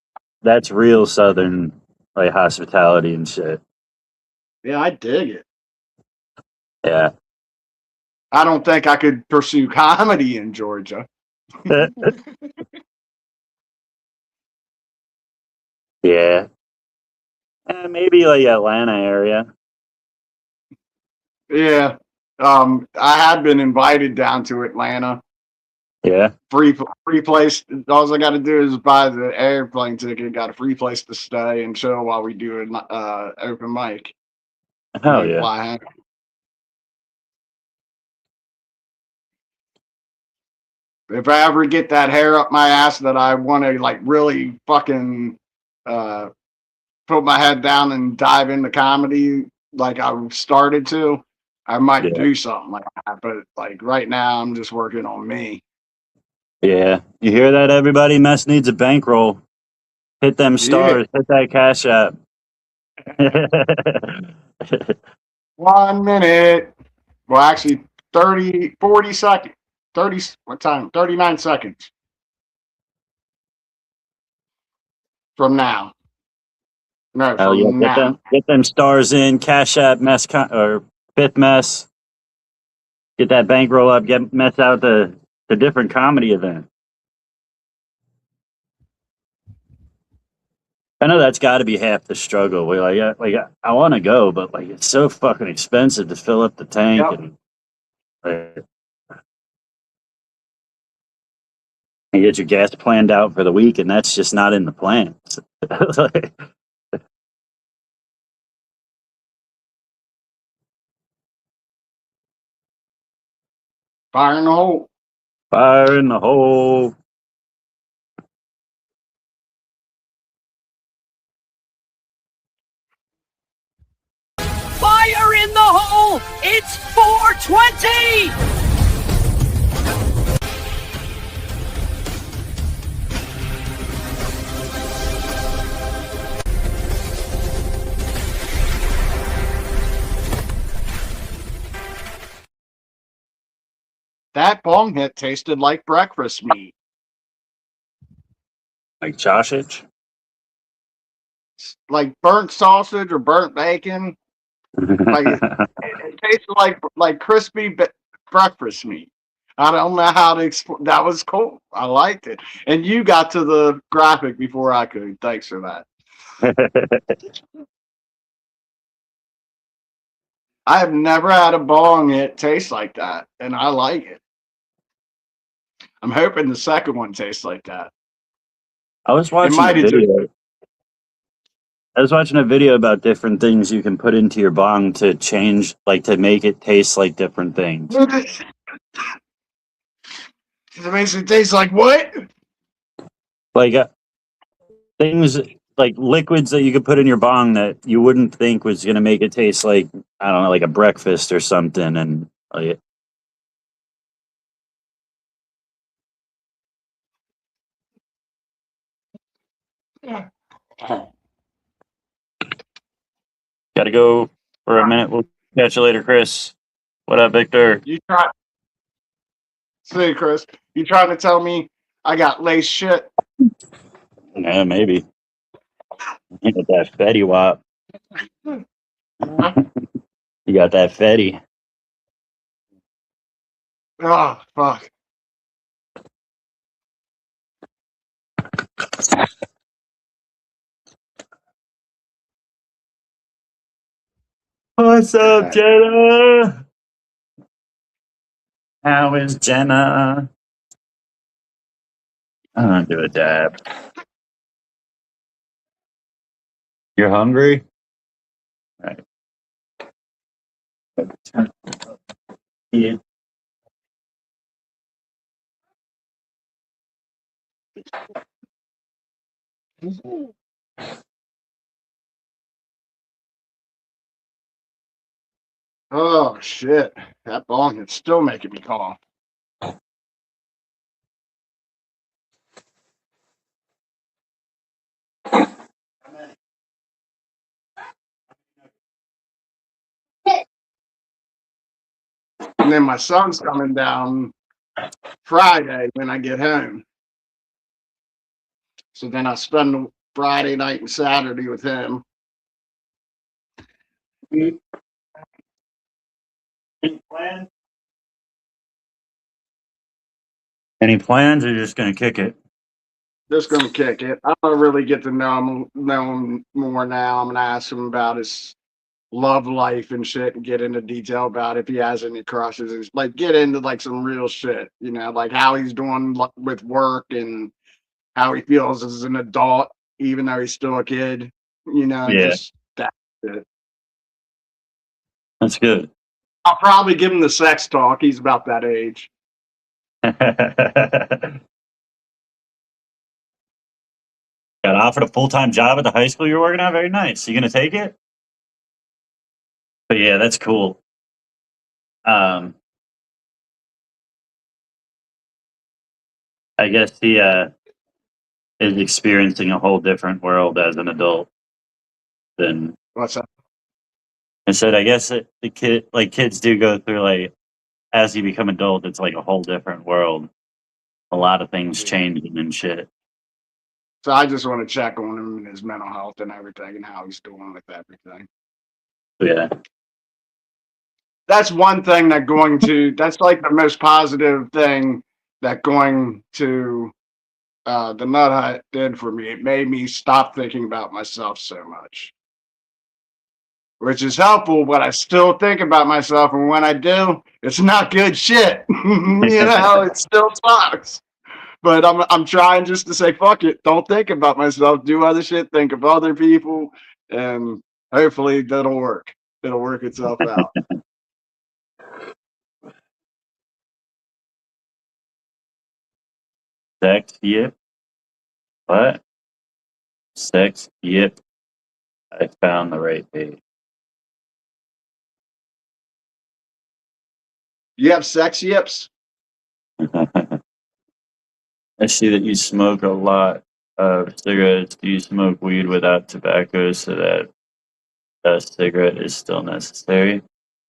that's real Southern like hospitality and shit. Yeah, I dig it. Yeah. I don't think I could pursue comedy in Georgia. Yeah. Maybe like Atlanta area. Yeah. I had been invited down to Atlanta. Yeah. Free place. All I got to do is buy the airplane ticket. Got a free place to stay and chill while we do an open mic. And Hell we yeah. fly home. If I ever get that hair up my ass that I want to like really fucking uh, put my head down and dive into comedy like I started to, I might Yeah. do something like that. But like right now, I'm just working on me. Yeah. You hear that, everybody? Mess needs a bankroll. Hit them Yeah. stars. Hit that cash app. 1 minute. Well, actually, 30, 40 seconds. 30, what time? 39 seconds from now. No, Hell yeah. from now. Get them stars in. Cash app mess or fifth mess. Get that bankroll up. Get mess out the different comedy event. I know that's got to be half the struggle. We're I want to go, but like it's so fucking expensive to fill up the tank Yep. and like, you get your gas planned out for the week, and that's just not in the plans. Like, Fire in the hole. fire in the hole. Fire in the hole! It's 420! That bong hit tasted like breakfast meat. Like sausage. Like burnt sausage or burnt bacon. Like it tasted like crispy breakfast meat. I don't know how to explain. That was cool. I liked it. And you got to the graphic before I could. Thanks for that. I have never had a bong that tastes like that, and I like it. I'm hoping the second one tastes like that. I was It watching a might have just. video. I was watching a video about different things you can put into your bong to change, like to make it taste like different things. It makes it taste like what? Like things like liquids that you could put in your bong that you wouldn't think was gonna make it taste like, I don't know, like a breakfast or something, and like, Yeah. gotta go for a minute. We'll catch you later, Chris. What up, Victor? You try. See, Chris, you trying to tell me I got lace shit? Yeah, maybe. You got that Fetty Wap. You got that Fetty. Oh, fuck. What's up, Jenna? How is Jenna? I'm gonna do a dab. You're hungry? All right. Yeah. Oh, shit. That bong is still making me cough. And then my son's coming down Friday when I get home. So then I spend Friday night and Saturday with him. Any plans? Any plans, or you're just gonna kick it? Just gonna kick it. I don't really get to know him more now. I'm gonna ask him about his love life and shit, and get into detail about if he has any crushes, and like get into like some real shit. You know, like how he's doing with work and how he feels as an adult, even though he's still a kid. You know, Yeah. just that shit. That's good. I'll probably give him the sex talk. He's about that age. Got offered a full-time job at the high school you're working at? Very nice. You gonna take it? But yeah, that's cool. I guess he is experiencing a whole different world as an adult than What's that? I said. I guess the kids do go through, like, as you become adult, it's like a whole different world. A lot of things changing and shit. So I just want to check on him and his mental health and everything and how he's doing with everything. Yeah. That's one thing that's like the most positive thing that going to the Nut Hut did for me. It made me stop thinking about myself so much, which is helpful, but I still think about myself. And when I do, it's not good shit. It still sucks. But I'm trying just to say, fuck it. Don't think about myself. Do other shit. Think of other people. And hopefully that'll work. It'll work itself out. Sex, yep. What? Sex, yep. I found the right page. You have sex yips? I see that you smoke a lot of cigarettes. Do you smoke weed without tobacco so that a cigarette is still necessary?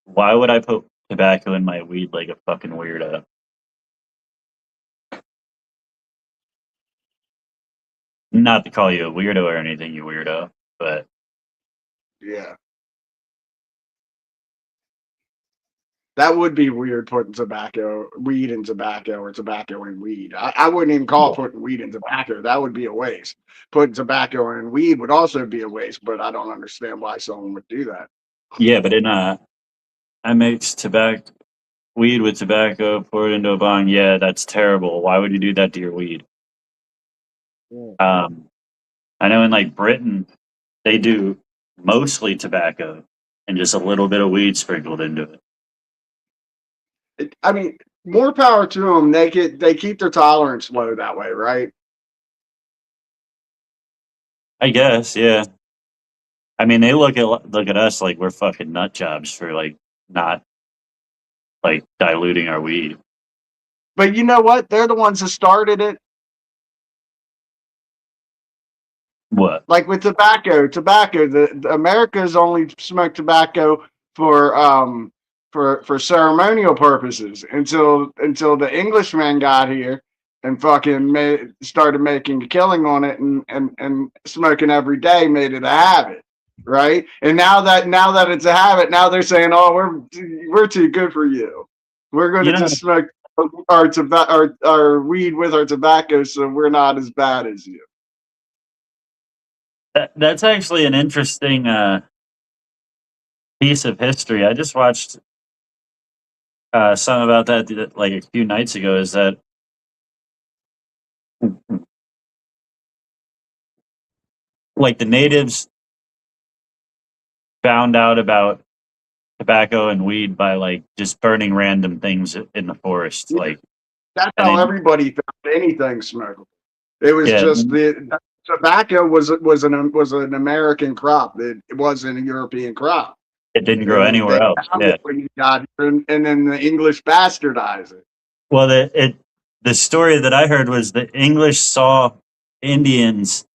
Why would I put tobacco in my weed like a fucking weirdo? Not to call you a weirdo or anything, you weirdo, but Yeah. That would be weird, putting weed in tobacco, or tobacco in weed. I wouldn't even call putting weed in tobacco. That would be a waste. Putting tobacco in weed would also be a waste, but I don't understand why someone would do that. yeah, but I mix weed with tobacco, pour it into a bong. Yeah, that's terrible. Why would you do that to your weed? I know in like Britain, they do mostly tobacco and just a little bit of weed sprinkled into it. I mean, more power to them. They keep their tolerance low that way, right? I guess, yeah. I mean, they look at us like we're fucking nut jobs for like not like diluting our weed. But you know what? They're the ones that started it. What? Like with tobacco, the Americans only smoke tobacco for ceremonial purposes until the Englishmen got here and fucking started making a killing on it, and smoking every day made it a habit, right? And now that it's a habit, now they're saying, oh, we're too good for you. We're going to just smoke our weed with our tobacco, so we're not as bad as you. That's actually an interesting piece of history. I just watched something about that like a few nights ago. Is that like the natives found out about tobacco and weed by like just burning random things in the forest? Yeah. Like that's how everybody found anything smokable. It was just the tobacco was an American crop. It wasn't a European crop. It didn't grow anywhere else. Yeah. When you got here, and then the English bastardized it. Well, the story that I heard was the English saw Indians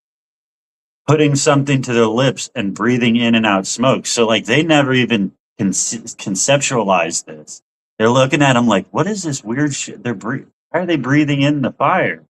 putting something to their lips and breathing in and out smoke. So like they never even conceptualized this. they're looking at them like, what is this weird shit? Why are they breathing in the fire?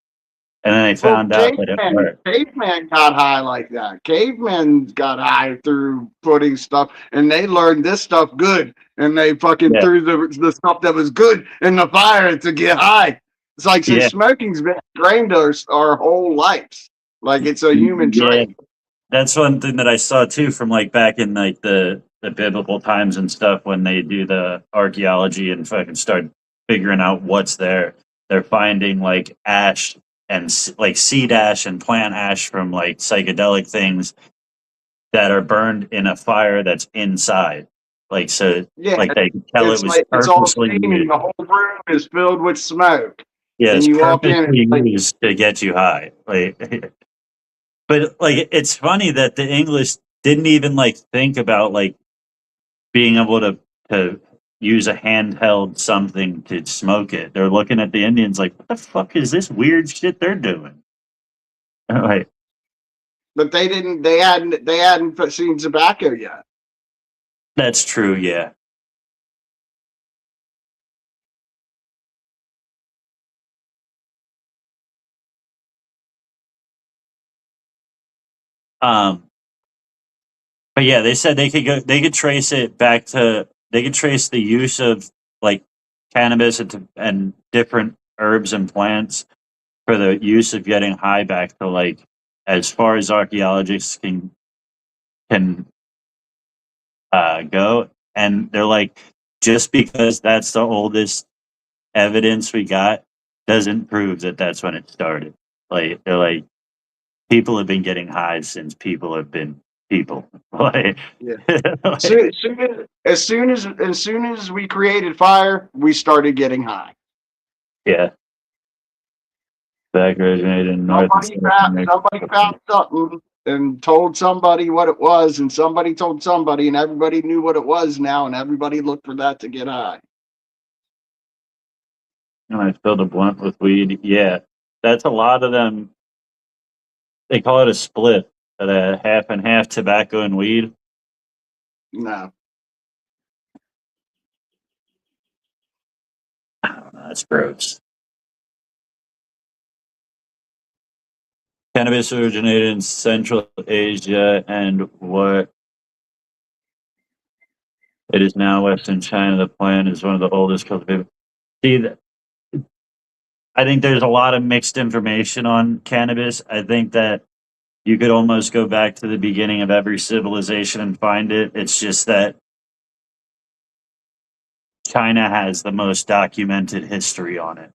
And then they Well, found out that it worked. caveman got high like that. Cavemen got high through putting stuff, and they learned this stuff good, and they fucking Yeah. threw the stuff that was good in the fire to get high. It's like since Yeah. smoking's been ingrained our whole lives, like it's a human Yeah. trait. That's one thing that I saw too from like back in like the biblical times and stuff when they do the archaeology and fucking start figuring out what's there. They're finding like ash and like seed ash and plant ash from like psychedelic things that are burned in a fire that's inside. Like so, Yeah, like they could tell it it's was like it's all purposely steaming. used. The whole room is filled with smoke, Yeah, and it's you walk in, purposely and like, used to get you high. Like, but like it's funny that the English didn't even like think about like being able to use a handheld something to smoke it. They're looking at the Indians like, what the fuck is this weird shit they're doing? Like, but they didn't. They hadn't seen tobacco yet. that's true, yeah. Um, but yeah, they said they could trace it back to, they could trace the use of like cannabis and different herbs and plants for the use of getting high back to like as far as archaeologists can go, and they're like, just because that's the oldest evidence we got doesn't prove that that's when it started. Like they're like, people have been getting high since people have been people. Like, Yeah. like, As soon as we created fire, we started getting high. yeah, back originated in North and Somebody found something and told somebody what it was, and somebody told somebody, and everybody knew what it was now, and everybody looked for that to get high. And I filled a blunt with weed. Yeah, that's a lot of them. They call it a split, a half and half tobacco and weed. No. I don't know. That's gross. Cannabis originated in Central Asia and what it is now Western China. The plant is one of the oldest cultivated. See, I think there's a lot of mixed information on cannabis. I think that you could almost go back to the beginning of every civilization and find it. It's just that China has the most documented history on it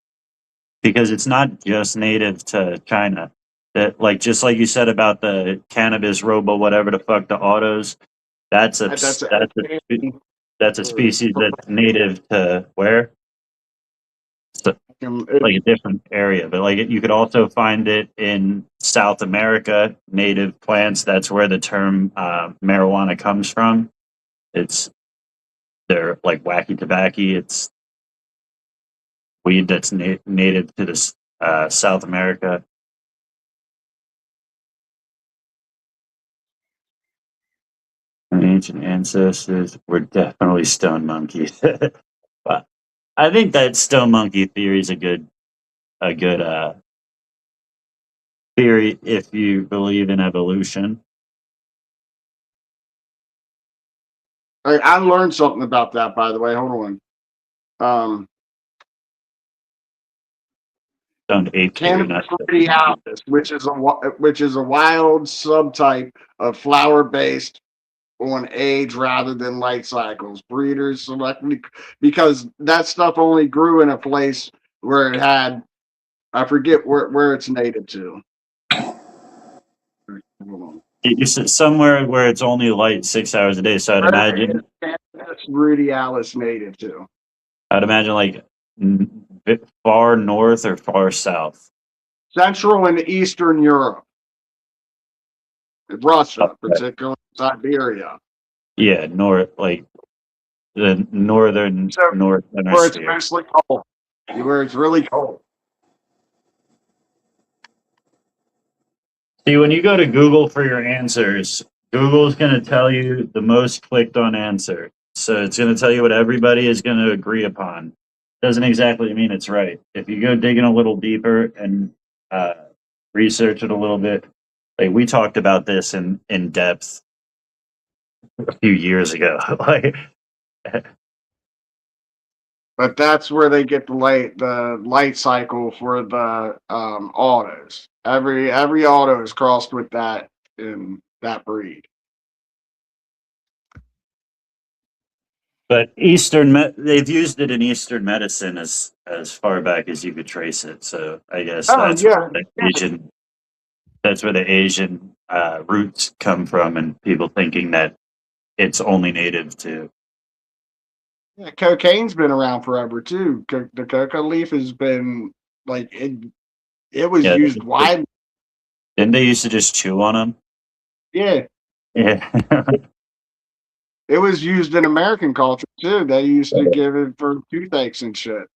because it's not just native to China. That, like, just like you said about the cannabis robo, whatever the fuck, the autos, that's a species that's native to where? So, like a different area, but like you could also find it in South America, native plants. That's where the term marijuana comes from. They're like wacky tobacco. It's weed that's native to this South America. And ancient ancestors were definitely stone monkeys. But I think that stone monkey theory is a good theory if you believe in evolution. I learned something about that, by the way. Hold on. Stone ape theory, Cannabis not radialis, which is a wild subtype of flower based on age rather than light cycles. Breeders selected because that stuff only grew in a place where it had, I forget where it's native to. Hold on. You said somewhere where it's only light 6 hours a day. So That's radialis native to. I'd imagine like far north or far south. Central and Eastern Europe. Russia, particularly Siberia. Yeah, north, like the northern north Where it's hemisphere. mostly cold. Where it's really cold. See, when you go to Google for your answers, Google's going to tell you the most clicked on answer. so it's going to tell you what everybody is going to agree upon. Doesn't exactly mean it's right. If you go digging a little deeper and research it a little bit, like we talked about this in depth a few years ago. Like, But that's where they get the light cycle for the autos. Every auto is crossed with that in that breed. but they've used it in Eastern medicine as far back as you could trace it. So I guess that's Yeah. where the Asian. That's where the Asian roots come from, and people thinking that it's only native to. Yeah, cocaine's been around forever too. The coca leaf has been like it was Yeah, used widely. Didn't they used to just chew on them? Yeah, Yeah. it was used in American culture too. They used to give it for toothaches and shit.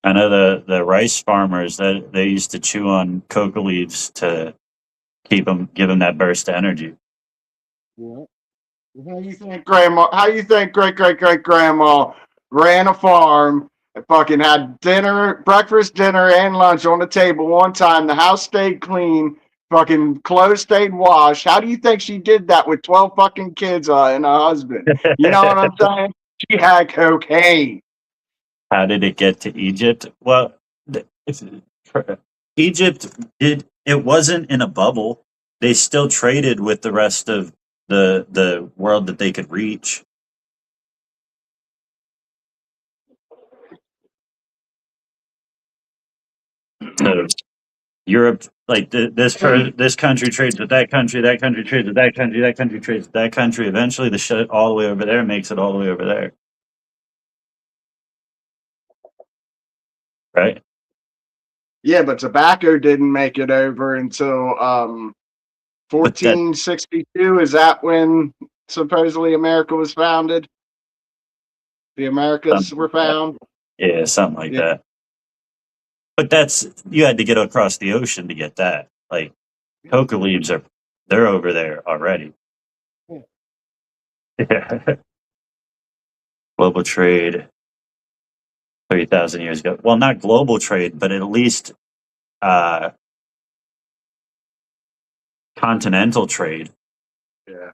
I know the rice farmers that they used to chew on coca leaves to give them that burst of energy. Yeah. How you think grandma? How you think great grandma ran a farm? And fucking had breakfast, dinner, and lunch on the table one time. The house stayed clean. Fucking clothes stayed washed. How do you think she did that with 12 fucking kids and a husband? You know what I'm saying? She had cocaine. How did it get to Egypt? Well, Egypt did. It wasn't in a bubble. They still traded with the rest of the world that they could reach. So Europe, like this country trades with that country trades with that country, that country trades with that country. Eventually, the shit all the way over there makes it all the way over there, right? Yeah, but tobacco didn't make it over until 1462. Is that when supposedly America was founded? The Americas were found. Yeah, something like that. But you had to get across the ocean to get that. Like coca leaves they're over there already. Yeah. Global trade 30,000 years ago. Well, not global trade, but at least continental trade. Yeah.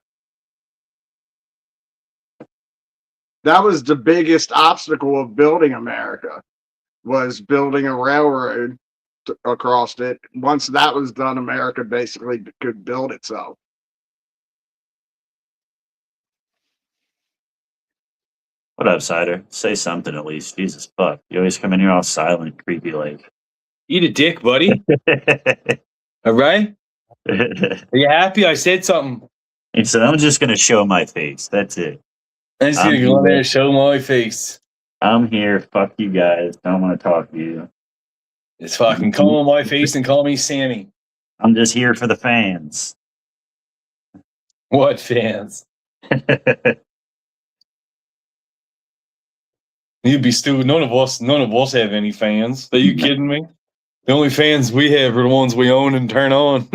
That was the biggest obstacle of building America, was building a railroad across it. Once that was done, America basically could build itself. What up, Cider? Say something at least. Jesus fuck. You always come in here all silent, creepy like. Eat a dick, buddy. All right? Are you happy I said something? He said, I'm just going to show my face. That's it. I'm just going to go in there and show my face. I'm here. Fuck you guys. Don't want to talk to you. It's fucking call my face and call me Sammy. I'm just here for the fans. What fans? You'd be stupid. None of us have any fans. Are you kidding me? The only fans we have are the ones we own and turn on.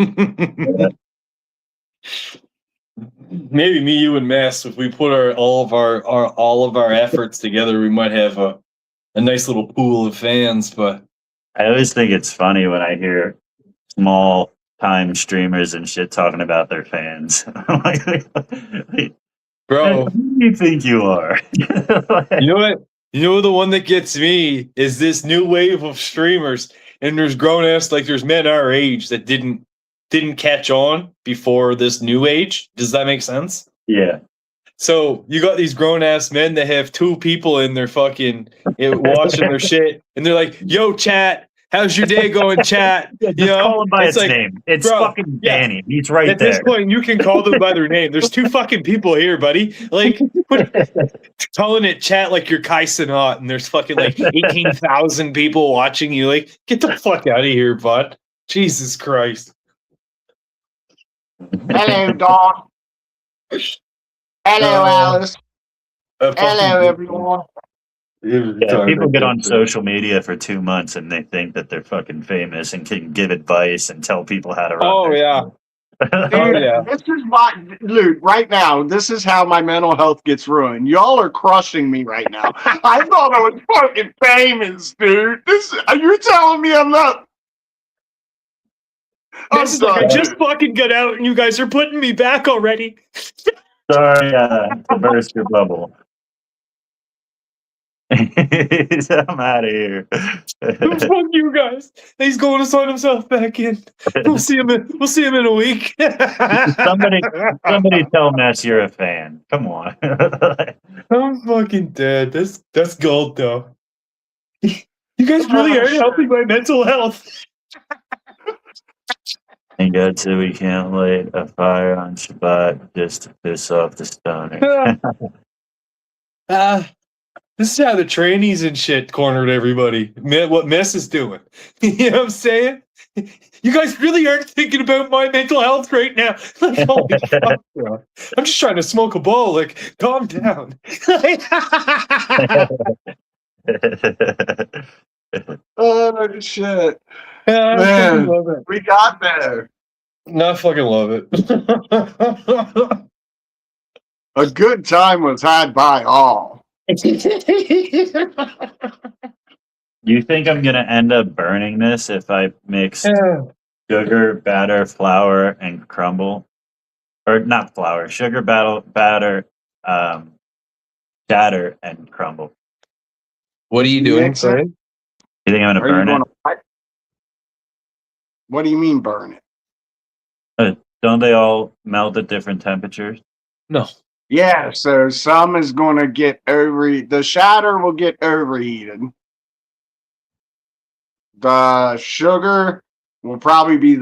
Maybe me, you, and Mass. If we put all of our efforts together, we might have a nice little pool of fans. But I always think it's funny when I hear small time streamers and shit talking about their fans. bro, who do you think you are? you know what? You know the one that gets me is this new wave of streamers, and there's grown ass, like there's men our age that didn't catch on before this new age. Does that make sense? Yeah. So you got these grown ass men that have two people in their fucking watching their shit, and they're like, "Yo, chat, how's your day going, chat?" Just call him by its like, name. It's bro, fucking Danny. He's right at there. this point, you can call them by their name. There's two fucking people here, buddy. Like, calling it chat like you're Kai Cenat, and there's fucking like 18,000 people watching you. Like, get the fuck out of here, bud. Jesus Christ. Hello, Dawn. Hello, Alice. Hello, everyone. Yeah, people get on social media for 2 months and they think that they're fucking famous and can give advice and tell people how to run. Oh, yeah. Oh, yeah. This is my Luke. Right now, this is how my mental health gets ruined. Y'all are crushing me right now. I thought I was fucking famous, dude. You're telling me I'm not. I'm This is like, I sorry. just fucking got out and you guys are putting me back already. Sorry, to burst your bubble. I'm out of here. Fuck you guys. He's going to sign himself back in. We'll see him in a week. Somebody tell Mess you're a fan. Come on. I'm fucking dead. That's gold though. You guys really are helping my mental health. And God said we can't light a fire on Shabbat just to piss off the stoner. This is how the trainees and shit cornered everybody. What Mess is doing. You know what I'm saying? You guys really aren't thinking about my mental health right now. Like, holy fuck, bro. I'm just trying to smoke a bowl. Like, calm down. Oh shit! I Man. fucking love it. We got there. No, I fucking love it. A good time was had by all. You think I'm gonna end up burning this if I mix sugar, batter, flour, and crumble? Or not flour, sugar, batter, shatter, and crumble. What are you doing? Mix it? Sorry? You think I'm gonna Are you burn it? gonna? What do you mean burn it? Don't they all melt at different temperatures? No. Yeah, so some is going to get the shatter will get overheated. The sugar will probably be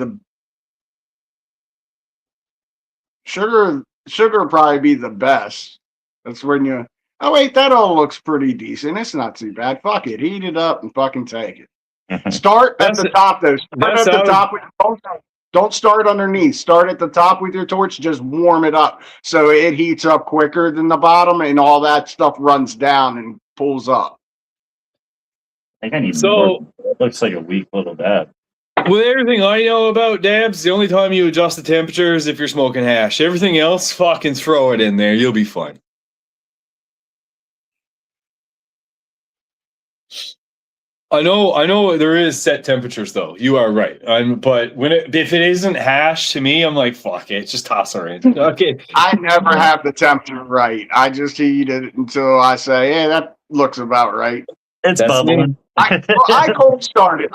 sugar will probably be the best. That's when oh wait, that all looks pretty decent. It's not too bad. Fuck it. Heat it up and fucking take it. Start at the top though. Start at the top. Don't start underneath. Start at the top with your torch. Just warm it up so it heats up quicker than the bottom, and all that stuff runs down and pulls up. I think I need more. It looks like a weak little dab. With everything I know about dabs, the only time you adjust the temperature is if you're smoking hash. Everything else, fucking throw it in there. You'll be fine. I know there is set temperatures though. You are right. But if it isn't hash to me, I'm like, fuck it, just toss her in. Okay. I never have the temperature right. I just heat it until I say, "Hey, that looks about right." It's bubbling. I cold started.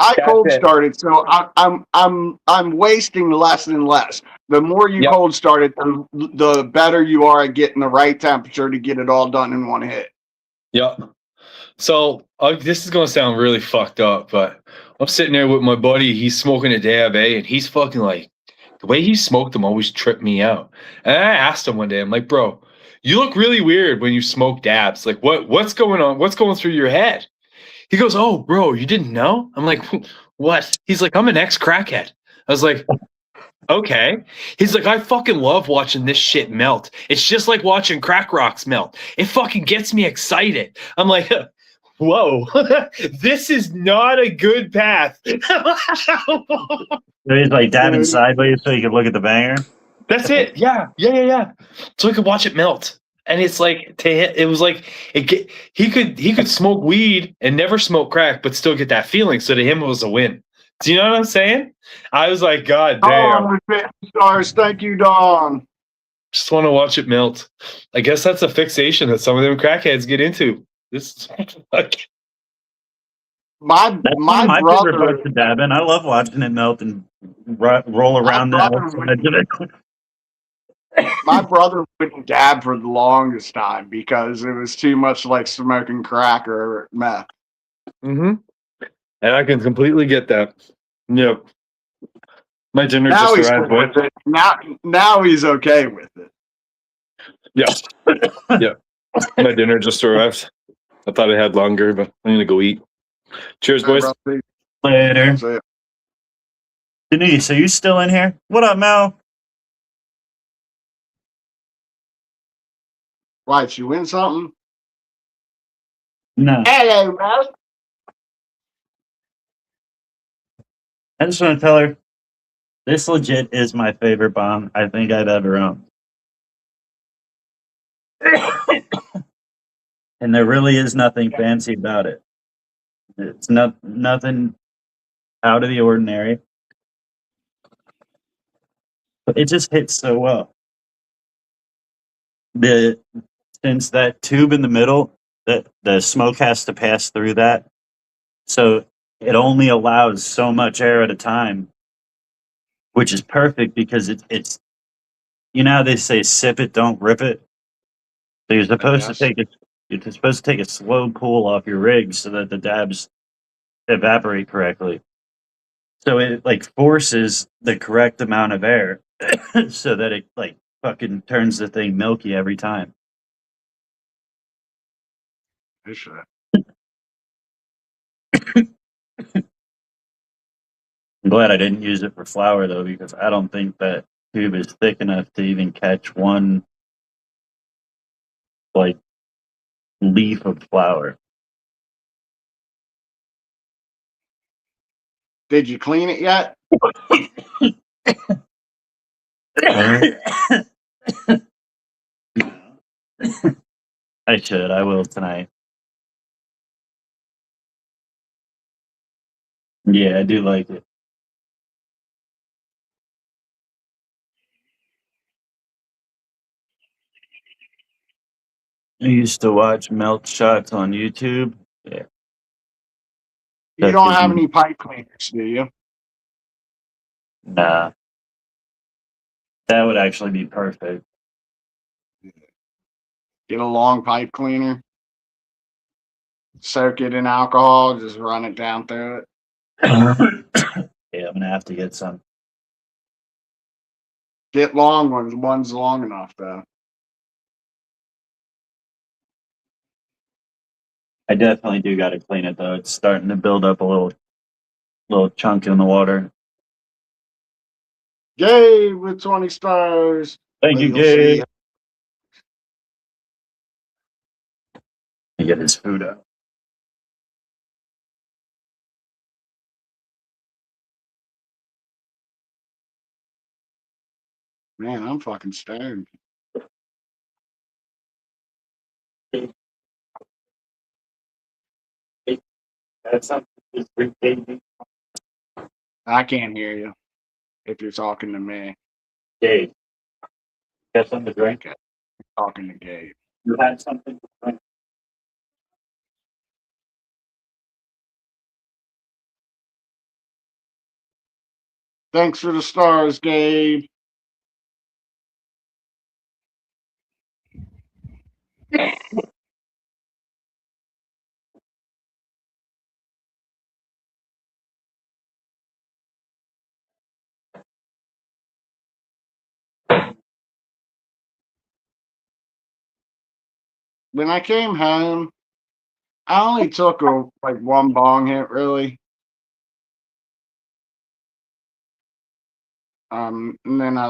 So I'm wasting less and less. The more you cold start it, the better you are at getting the right temperature to get it all done in one hit. Yep. So this is gonna sound really fucked up, but I'm sitting there with my buddy. He's smoking a dab, and he's fucking like, the way he smoked them always tripped me out. And I asked him one day, I'm like, bro, you look really weird when you smoke dabs. Like, what's going on? What's going through your head? He goes, oh, bro, you didn't know? I'm like, what? He's like, I'm an ex-crackhead. I was like, okay. He's like, I fucking love watching this shit melt. It's just like watching crack rocks melt. It fucking gets me excited. I'm like, whoa, this is not a good path. He's like dabbing sideways so you can look at the banger. That's it. Yeah. So we could watch it melt. And it's like he could smoke weed and never smoke crack, but still get that feeling. So to him, it was a win. Do you know what I'm saying? I was like, God damn. Stars, thank you, Don. Just want to watch it melt. I guess that's a fixation that some of them crackheads get into. This my brother favorite to dab in. I love watching it melt and roll around that. My brother wouldn't dab for the longest time because it was too much like smoking crack or meth. Mm-hmm. And I can completely get that. Yep. My dinner Now just he's arrived. cool with it. Now he's okay with it. Yeah. Yeah. My dinner just arrived. I thought I had longer, but I'm gonna go eat. Cheers, boys. Later. Denise, are you still in here? What up, Mel? Why, did you win something? No. Hello, Mel. I just want to tell her This legit is my favorite bomb I think I've ever owned. And there really is nothing fancy about it. It's nothing out of the ordinary. But it just hits so well. Since that tube in the middle, the smoke has to pass through that. So it only allows so much air at a time, which is perfect because it's you know how they say sip it, don't rip it. So you're supposed to Yes. take it. You're supposed to take a slow pull off your rig so that the dabs evaporate correctly. So it like forces the correct amount of air so that it like fucking turns the thing milky every time. They should. I'm glad I didn't use it for flour though, because I don't think that tube is thick enough to even catch one like leaf of flour. Did you clean it yet? I should. I will tonight. Yeah, I do like it. I used to watch melt shots on YouTube. Yeah. You don't have any pipe cleaners, do you? Nah. That would actually be perfect. Get a long pipe cleaner, soak it in alcohol, just run it down through it. Yeah, I'm gonna have to get some. Get long ones. One's long enough though. I definitely do got to clean it though. It's starting to build up a little chunk in the water. Gabe with 20 stars. Thank you, You'll see. Gabe. Get his food out. Man, I'm fucking stoned. That's something. I can't hear you if you're talking to me. Gabe, got something to drink? Okay. Talking to Gabe. You had something to drink? Thanks for the stars, Gabe. When I came home, I only took like one bong hit really. And then I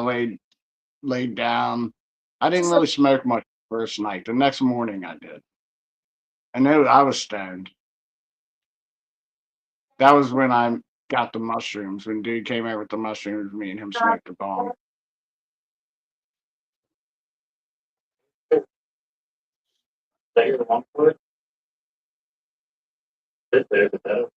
laid down. I didn't really smoke much the first night. The next morning I did. I knew I was stoned. That was when I got the mushrooms. When dude came over with the mushrooms, me and him smoked a bong. Say your one foot. Sit there, but that.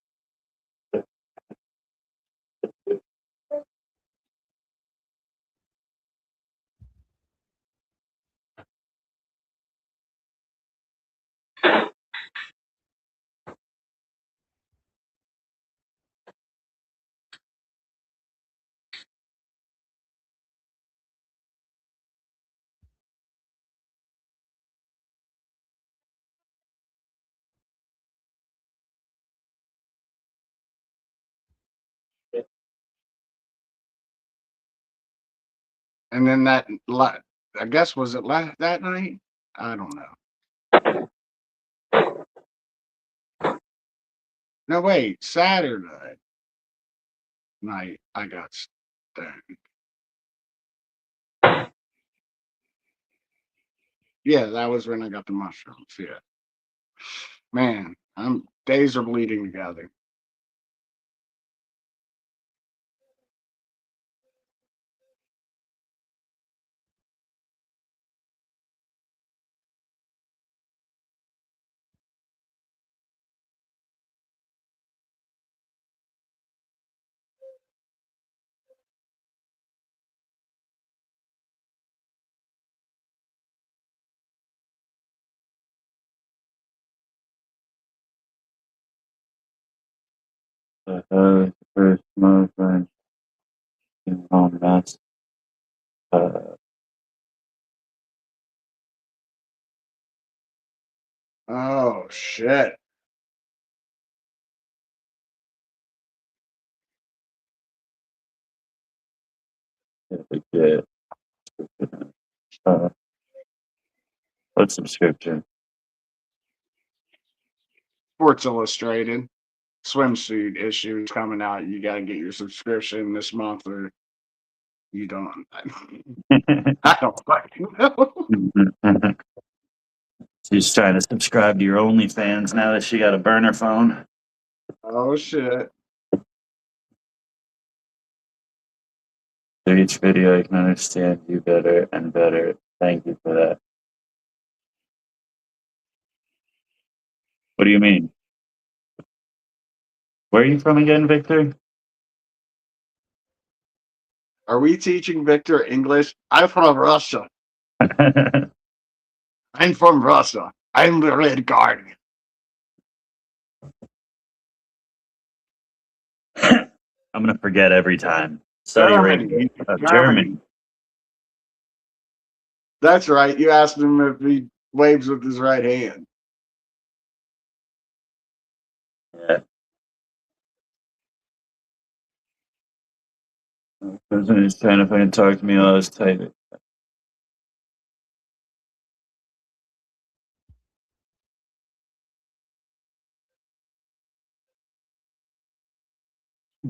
And then I guess was it that night? I don't know. No, wait, Saturday night I got stoned. Yeah, that was when I got the mushrooms. Yeah, man, days are bleeding together. First month, mess. Oh shit. Yeah. What subscription? Sports Illustrated swimsuit issues coming out. You got to get your subscription this month, or you don't. I don't fucking know. She's trying to subscribe to your OnlyFans now that she got a burner phone. Oh shit. Through each video, I can understand you better and better. Thank you for that. What do you mean? Where are you from again, Victor? Are we teaching Victor English? I'm from Russia. I'm from Russia. I'm the Red Guardian. I'm gonna forget every time. Saudi Arabia. Germany. That's right. You asked him if he waves with his right hand. Yeah. The president is trying to fucking talk to me while I was typing.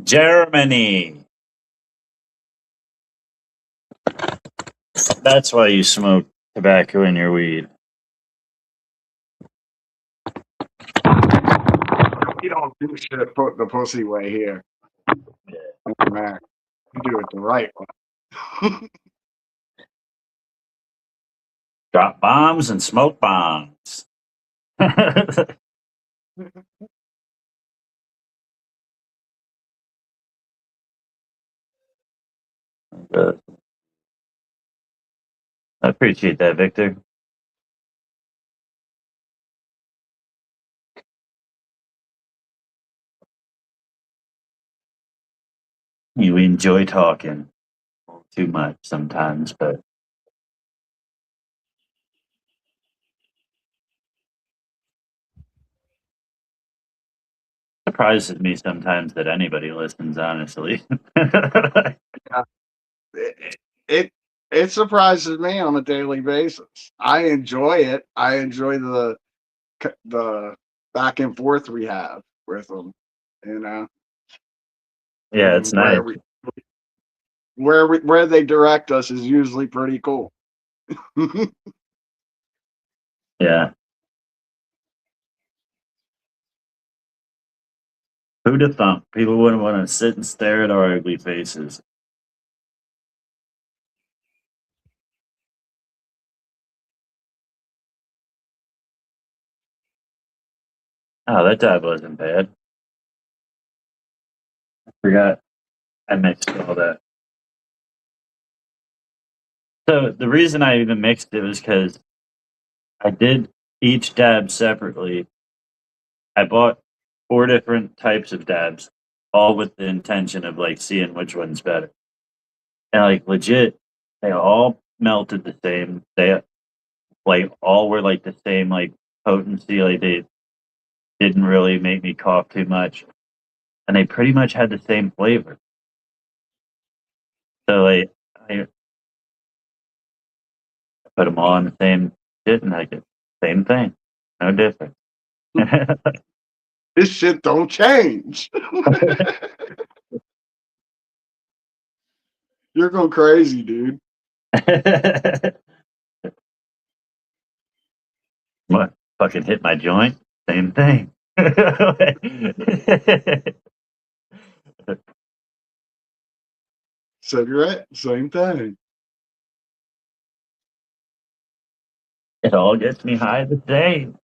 Germany. That's why you smoke tobacco in your weed. You don't do shit put the pussy way here. Yeah. Man, you do it the right way. Drop bombs and smoke bombs. I appreciate that, Victor. You enjoy talking too much sometimes, but surprises me sometimes that anybody listens, honestly. it it surprises me on a daily basis. I enjoy it. I enjoy the back and forth we have with them. You know. Yeah, it's nice. Where they direct us is usually pretty cool. Yeah. Who'd have thunk? People wouldn't want to sit and stare at our ugly faces. Oh, that dab wasn't bad. I forgot I mixed all that. So the reason I even mixed it was because I did each dab separately. I bought 4 different types of dabs, all with the intention of like seeing which one's better. And like legit, they all melted the same. They like all were like the same like potency. Like they didn't really make me cough too much, and they pretty much had the same flavor. So like I put them all in the same shit, and I get same thing, no difference. This shit don't change. You're going crazy, dude. What? Fucking hit my joint? Same thing. Cigarette, same thing. It all gets me high the same.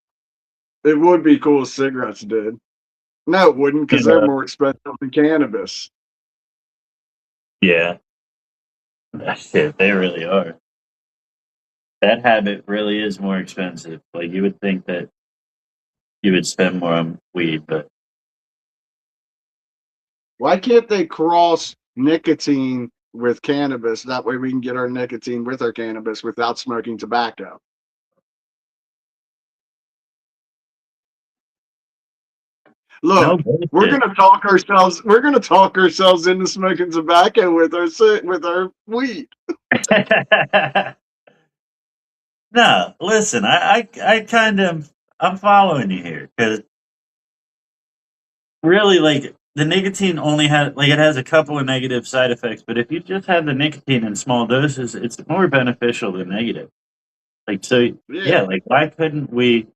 It would be cool if cigarettes did. No, it wouldn't, because they're more expensive than cannabis. Yeah. Shit, they really are. That habit really is more expensive. Like you would think that you would spend more on weed, but Why can't they cross nicotine with cannabis? That way we can get our nicotine with our cannabis without smoking tobacco. No Look, we're bullshit. gonna talk ourselves. We're gonna talk ourselves into smoking tobacco with our weed. No, listen, I kind of, I'm following you here because really, like, the nicotine only has, like, it has a couple of negative side effects, but if you just have the nicotine in small doses, it's more beneficial than negative. Like, so, Yeah, yeah, like, why couldn't we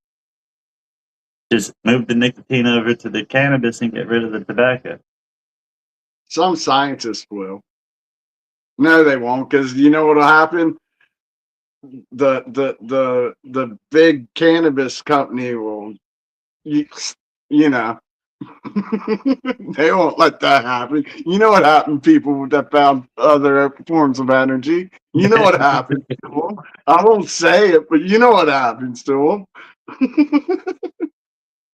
just move the nicotine over to the cannabis and get rid of the tobacco? some scientists will. No, they won't, because you know what'll happen. The big cannabis company will, you, you know, they won't let that happen. You know what happened, people that found other forms of energy. You know what happened to them. I won't say it, but you know what happens to them.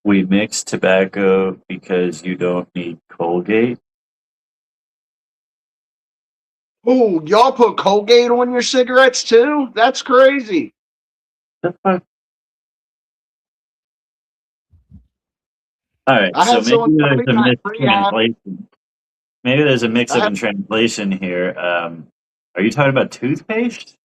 We mix tobacco because you don't need Colgate. Oh, y'all put Colgate on your cigarettes too? That's crazy. The fuck? All right, I so had maybe someone tell there's me a that rehab. mistranslation. Maybe there's a mix I up had in translation here. Are you talking about toothpaste?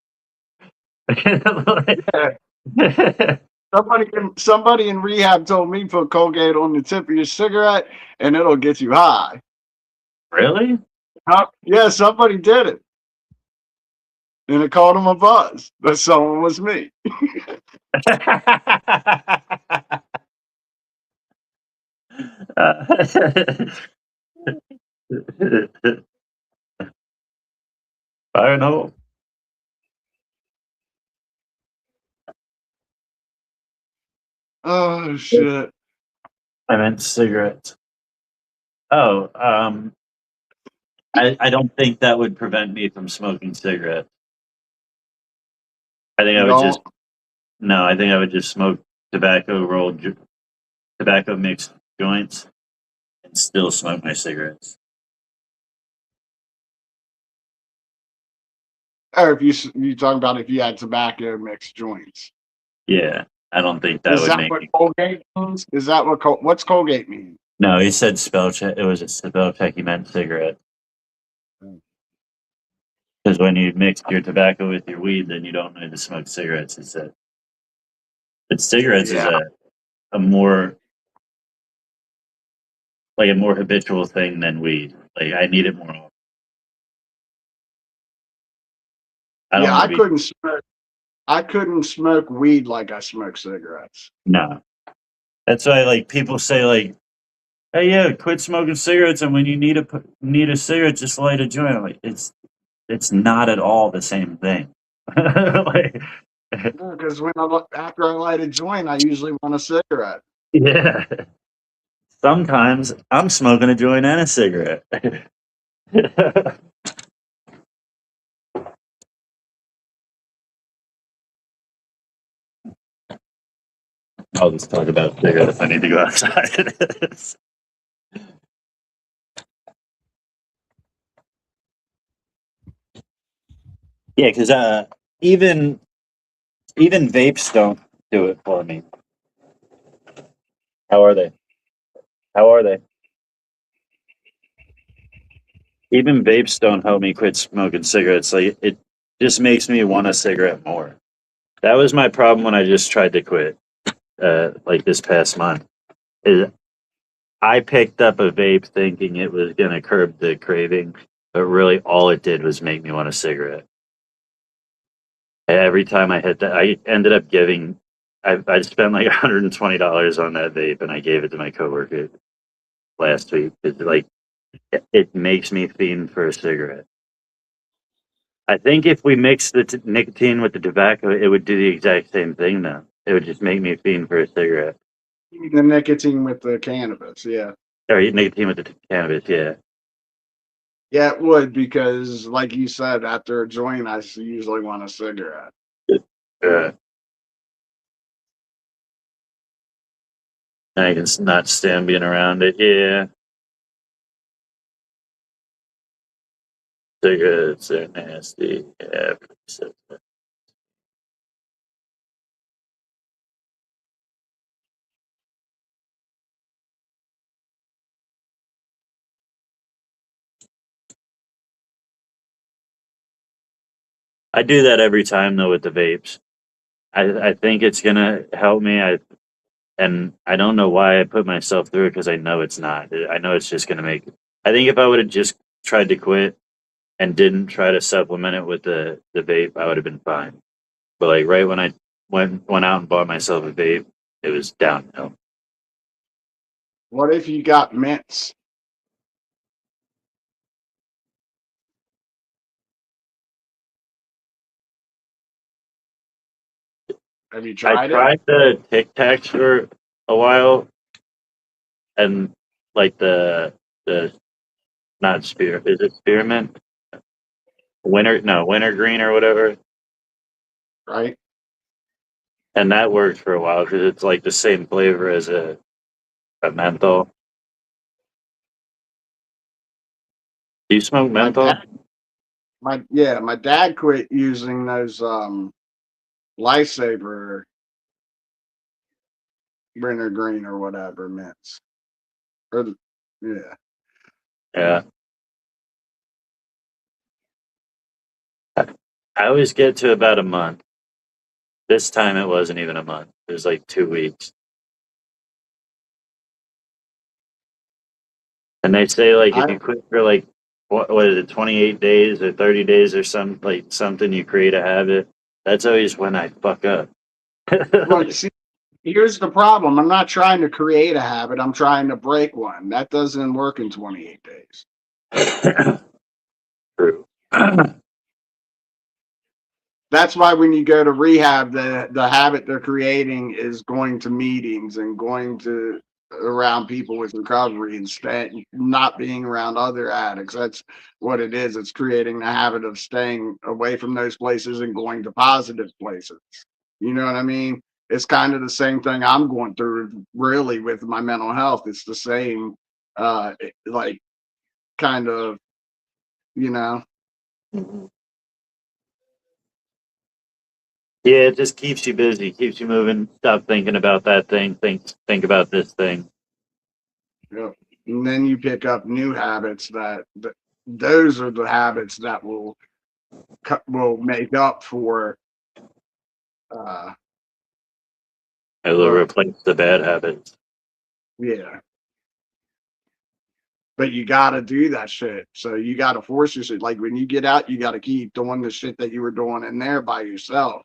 somebody in rehab told me put Colgate on the tip of your cigarette and it'll get you high. Really? Yeah, somebody did it. And it called him a buzz. But someone was me. I don't know. Oh shit. I meant cigarettes. Oh, I don't think that would prevent me from smoking cigarettes. I think You I would just don't? no. I think I would just smoke tobacco tobacco mixed joints and still smoke my cigarettes. Or if you talking about if you had tobacco mixed joints. Yeah, I don't think that Is would that make what me. Colgate means? Is that what's Colgate mean? No, he said spell check. It was a spell check. He meant cigarette. Because when you mix your tobacco with your weed, then you don't need to smoke cigarettes. He said. But cigarettes is Yeah. a more like a more habitual thing than weed. Like I need it more often. I don't Yeah, want to be I couldn't smoke weed like I smoke cigarettes. no. That's why like people say like, hey yeah, quit smoking cigarettes, and when you need a cigarette, just light a joint. I'm like it's not at all the same thing. Like, Because after I light a joint, I usually want a cigarette. yeah. Sometimes I'm smoking a joint and a cigarette. I'll just talk about cigarettes. I need to go outside. Yeah, because even even vapes don't do it for me. How are they? How are they? Even vapes don't help me quit smoking cigarettes. Like it just makes me want a cigarette more. That was my problem when I just tried to quit. Like this past month, is I picked up a vape thinking it was gonna curb the craving, but really all it did was make me want a cigarette. Every time I hit that, I ended up giving. I spent like $120 on that vape, and I gave it to my coworker last week. It's like it makes me fiend for a cigarette. I think if we mix the nicotine with the tobacco, it would do the exact same thing. Though it would just make me fiend for a cigarette The nicotine with the cannabis, yeah. or nicotine with the cannabis. Yeah, Yeah, it would because, like you said, after a joint, I usually want a cigarette. uh, I can not stand being around it. Yeah, Cigarettes are nasty. Yeah. I do that every time though with the vapes. I think it's gonna help me. And I don't know why I put myself through it because I know it's not. I know it's just gonna make. I think if I would have just tried to quit and didn't try to supplement it with the vape, I would have been fine. But like right when I went out and bought myself a vape, it was downhill. What if you got mints? Have you I tried it? tried the Tic Tacs for a while, and like the not spear is it spearmint wintergreen or whatever, Right? and that worked for a while because it's like the same flavor as a menthol. Do you smoke My menthol? dad, my dad quit using those Lifesaver wintergreen or whatever mints. Or yeah. Yeah. I always get to about a month. This time it wasn't even a month. It was like 2 weeks. And they say like if I you quit for like what is it, 28 days or 30 days or something, you create a habit. That's always when I fuck up. well, see, here's the problem. I'm not trying to create a habit. I'm trying to break one. That doesn't work in 28 days. True. That's why when you go to rehab, the habit they're creating is going to meetings and going to around people with recovery and not being around other addicts. That's what it is. It's creating the habit of staying away from those places and going to positive places. You know what I mean? It's kind of the same thing I'm going through really with my mental health. It's the same, like kind of, you know. Yeah, it just keeps you busy, keeps you moving. Stop thinking about that thing. Think about this thing. Yep. And then you pick up new habits that those are the habits that will make up for It'll or replace the bad habits. yeah. But you gotta do that shit. So you gotta force yourself. Like when you get out, you gotta keep doing the shit that you were doing in there by yourself.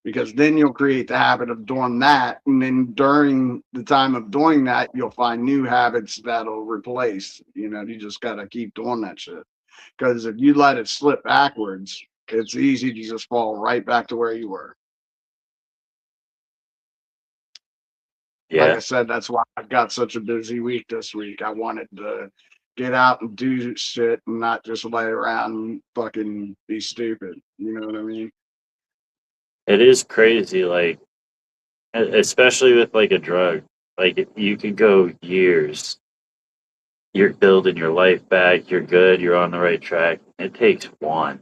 Because then you'll create the habit of doing that. And then during the time of doing that, you'll find new habits that'll replace. You know, you just gotta keep doing that shit. Because if you let it slip backwards, it's easy to just fall right back to where you were. Like I Yeah, said, that's why I've got such a busy week this week. I wanted to get out and do shit and not just lay around and fucking be stupid. You know what I mean? it is crazy. Like, especially with like a drug, like you could go years. You're building your life back. You're good. You're on the right track. It takes one.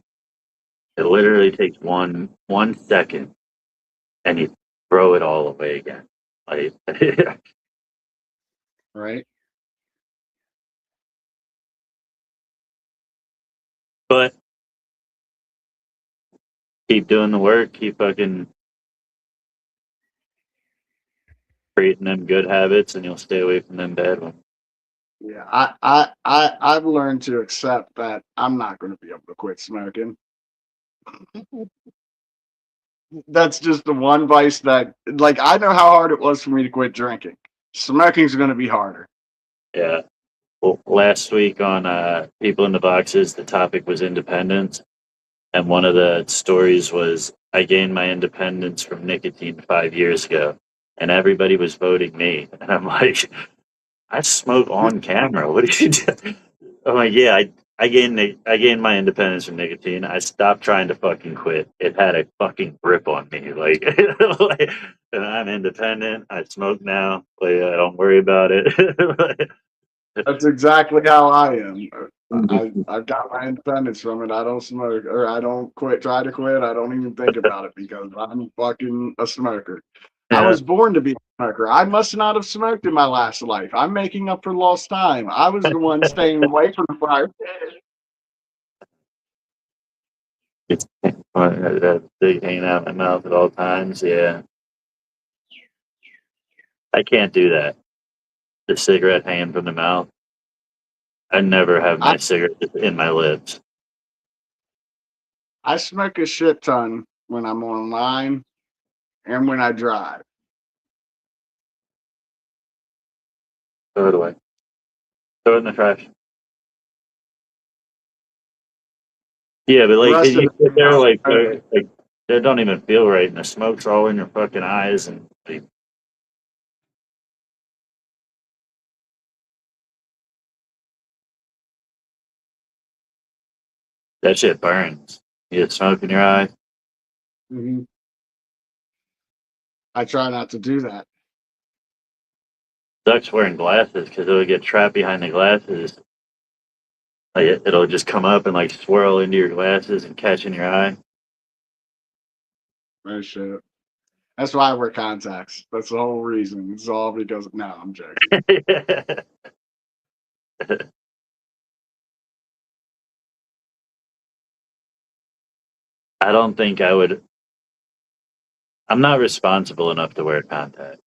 It literally takes one second, and you throw it all away again. Like, Right? but keep doing the work. Keep fucking creating them good habits, and you'll stay away from them bad ones. Yeah. I've learned to accept that I'm not going to be able to quit smoking. That's just the one vice that, like, I know how hard it was for me to quit drinking. Smoking's going to be harder. Yeah. Well, last week on People in the Boxes, the topic was independence. And one of the stories was I gained my independence from nicotine 5 years ago. And everybody was voting me. And I'm like, I smoke on camera. What did you do? I'm like, yeah, I gained my independence from nicotine. I stopped trying to fucking quit. It had a fucking grip on me. Like, and I'm independent. I smoke now. Like, I don't worry about it. That's exactly how I am. I've got my independence from it. I don't smoke, or I don't try to quit. I don't even think about it because I'm fucking a smoker. I Yeah. was born to be a smoker. I must not have smoked in my last life. I'm making up for lost time. I was the one staying away from the fire. It's that thing hanging out my mouth at all times. Yeah. I can't do that. The cigarette hanging from the mouth. I never have my cigarette in my lips. I smoke a shit ton when I'm online and when I drive. Throw it away. Throw it in the trash. Yeah, but The like, rest can of you the sit day, there I'll like, smoke. that don't even feel right, and the smoke's all in your fucking eyes, and like, that shit burns. You get smoke in your eye. Mhm. I try not to do that. Sucks wearing glasses because it'll get trapped behind the glasses. Like it'll just come up and like swirl into your glasses and catch in your eye. No shit. That's why I wear contacts. That's the whole reason. It's all because no, I'm joking. I don't think I would. I'm not responsible enough to wear contacts.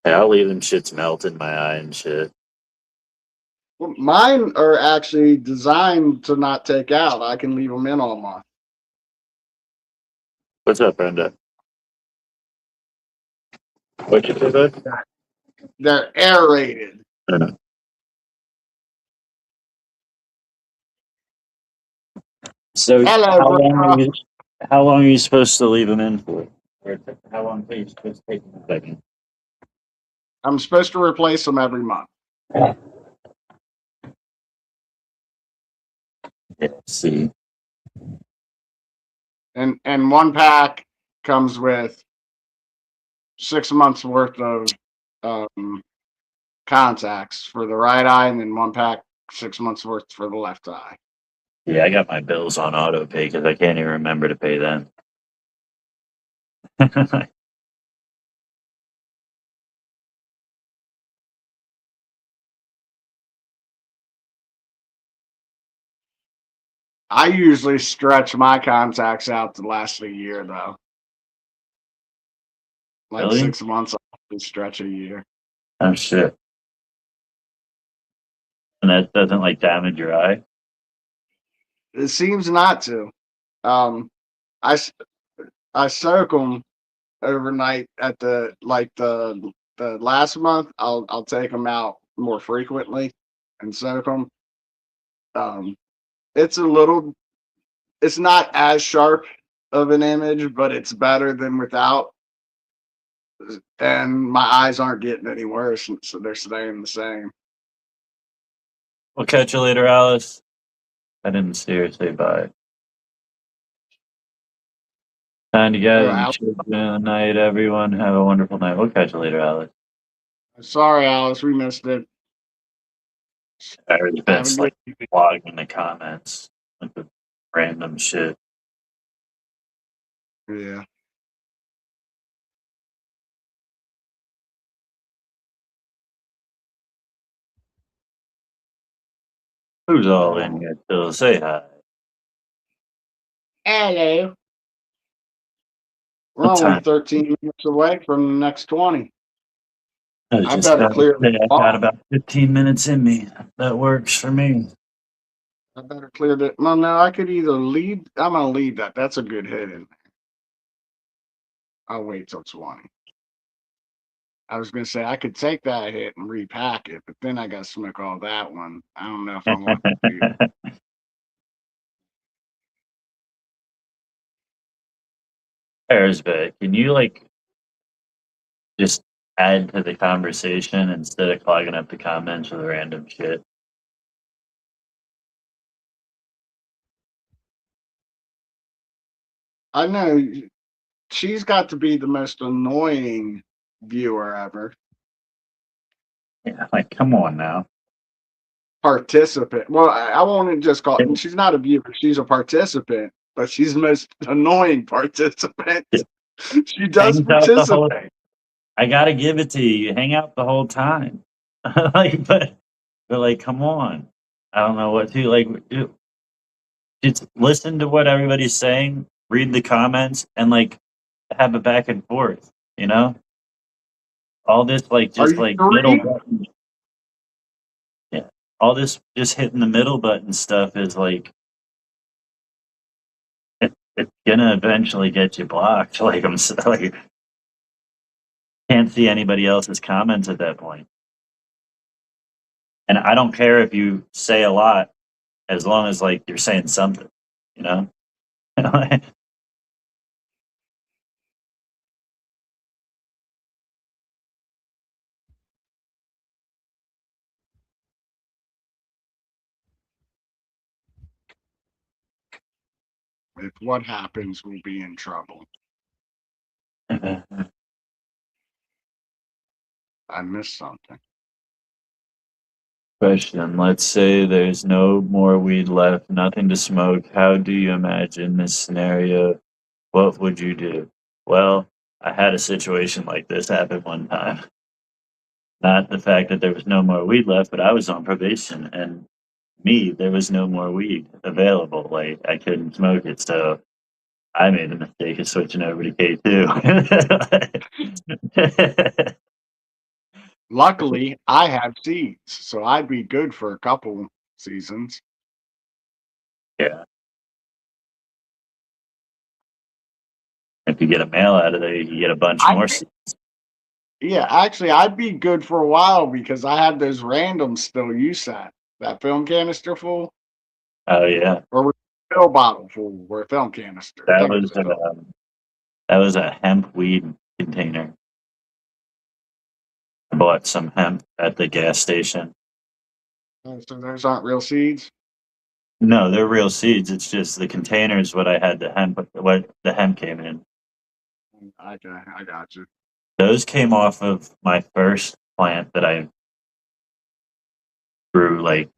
Yeah, I'll leave them shits melt in my eye and shit. Well, mine are actually designed to not take out. I can leave them in all month. What's up, Brenda? What you say, bud? They're aerated. So Hello, bro. how long are you supposed to leave them in for? Or how long are you supposed to take them? I'm supposed to replace them every month. Yeah, see. And one pack comes with 6 months worth of contacts for the right eye, and then one pack 6 months worth for the left eye. Yeah, I got my bills on auto pay because I can't even remember to pay them. I usually stretch my contacts out to last a year, though. Like Really? 6 months, I stretch a year. Oh shit. And that doesn't like damage your eye? It seems not to. Um, I s- I soak them overnight at the last month. I'll take them out more frequently and soak them. Um, it's a little. It's not as sharp of an image, but it's better than without. And my eyes aren't getting any worse, so they're staying the same. We'll catch you later, Alice. I didn't see her say bye. Time to Oh, get and good night, everyone. Have a wonderful night. We'll catch you later, Alice. sorry, Alice, we missed it. I've been Have a good like evening. blogging in the comments like with random shit. Yeah. Who's all in here still? Say hi. Hello. We're What only time? 13 minutes away from the next 20. I was I just better about to clear say this I got off. about 15 minutes in me. That works for me. I better clear that. Well, no, I could either leave. I'm going to leave that. That's a good hit in there. I'll wait till 20. I was going to say I could take that hit and repack it, but then I got to smoke all that one. I don't know if I want to do that. Arizbet, can you like just add to the conversation instead of clogging up the comments with random shit? I know she's got to be the most annoying viewer ever. Yeah, like come on now. participant. Well, I won't just call it. She's not a viewer. She's a participant, but she's the most annoying participant. She does Hangs out the whole. participate. I gotta give it to you. You hang out the whole time. Like, but like, come on. I don't know what to like. Just listen to what everybody's saying. Read the comments and like have a back and forth. You know, all this like Are just you like middle three? button. Yeah, all this just hitting the middle button stuff is like it's gonna eventually get you blocked. Like like can't see anybody else's comments at that point. And I don't care if you say a lot as long as like you're saying something, you know? If what happens, we'll be in trouble. I missed something. Question. Let's say there's no more weed left, nothing to smoke. How do you imagine this scenario? What would you do? Well, I had a situation like this happen one time. Not the fact that there was no more weed left, but I was on probation and there was no more weed available. Like I couldn't smoke it. So I made the mistake of switching over to K2. Luckily, I have seeds, so I'd be good for a couple seasons. Yeah. If you get a mail out of there, you can get a bunch I more. think- Yeah, actually, I'd be good for a while because I had those randoms still. You said that film canister full, Oh yeah, or pill bottle full, or a film canister. I that think it was a pill. that was a hemp weed container. I bought some hemp at the gas station. So those aren't real seeds. No, they're real seeds. It's just the containers what I had what the hemp came in. I got you. Those came off of my first plant that I grew like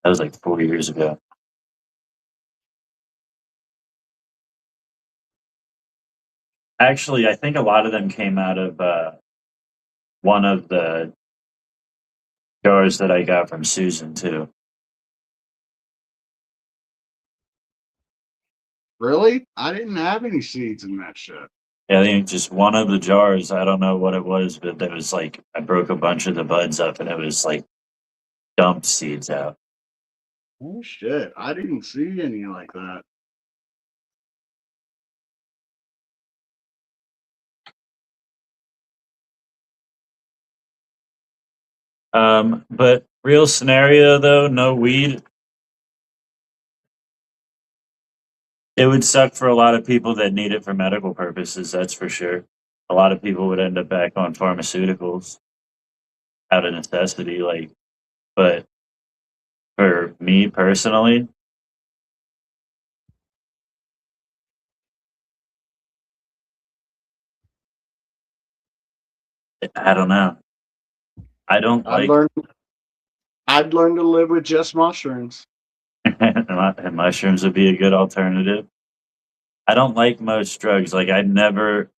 that was like 4 years ago. Actually, I think a lot of them came out of one of the jars that I got from Susan too. Really? I didn't have any seeds in that shit. Yeah, I think just one of the jars. I don't know what it was, but there was like I broke a bunch of the buds up, and it was like dumped seeds out. Oh shit! I didn't see any like that. But real scenario though, no weed. It would suck for a lot of people that need it for medical purposes. That's for sure. A lot of people would end up back on pharmaceuticals out of necessity. Like, but for me personally, I don't know. I don't I'd like learn. I'd learn to live with just mushrooms. and mushrooms would be a good alternative. I don't like most drugs. Like I've never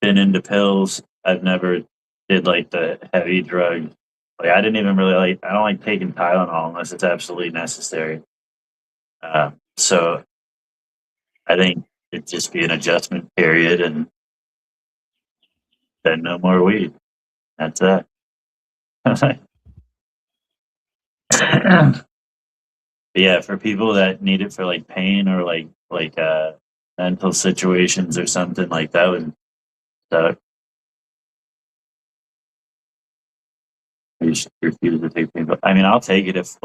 been into pills. I've never did like the heavy drugs. Like I didn't even really like. I don't like taking Tylenol unless it's absolutely necessary. So I think it'd just be an adjustment period, and then no more weed. That's it. Yeah, for people that need it for like pain or like mental situations or something like that would suck. You should refuse to take pain. I mean, I'll take it if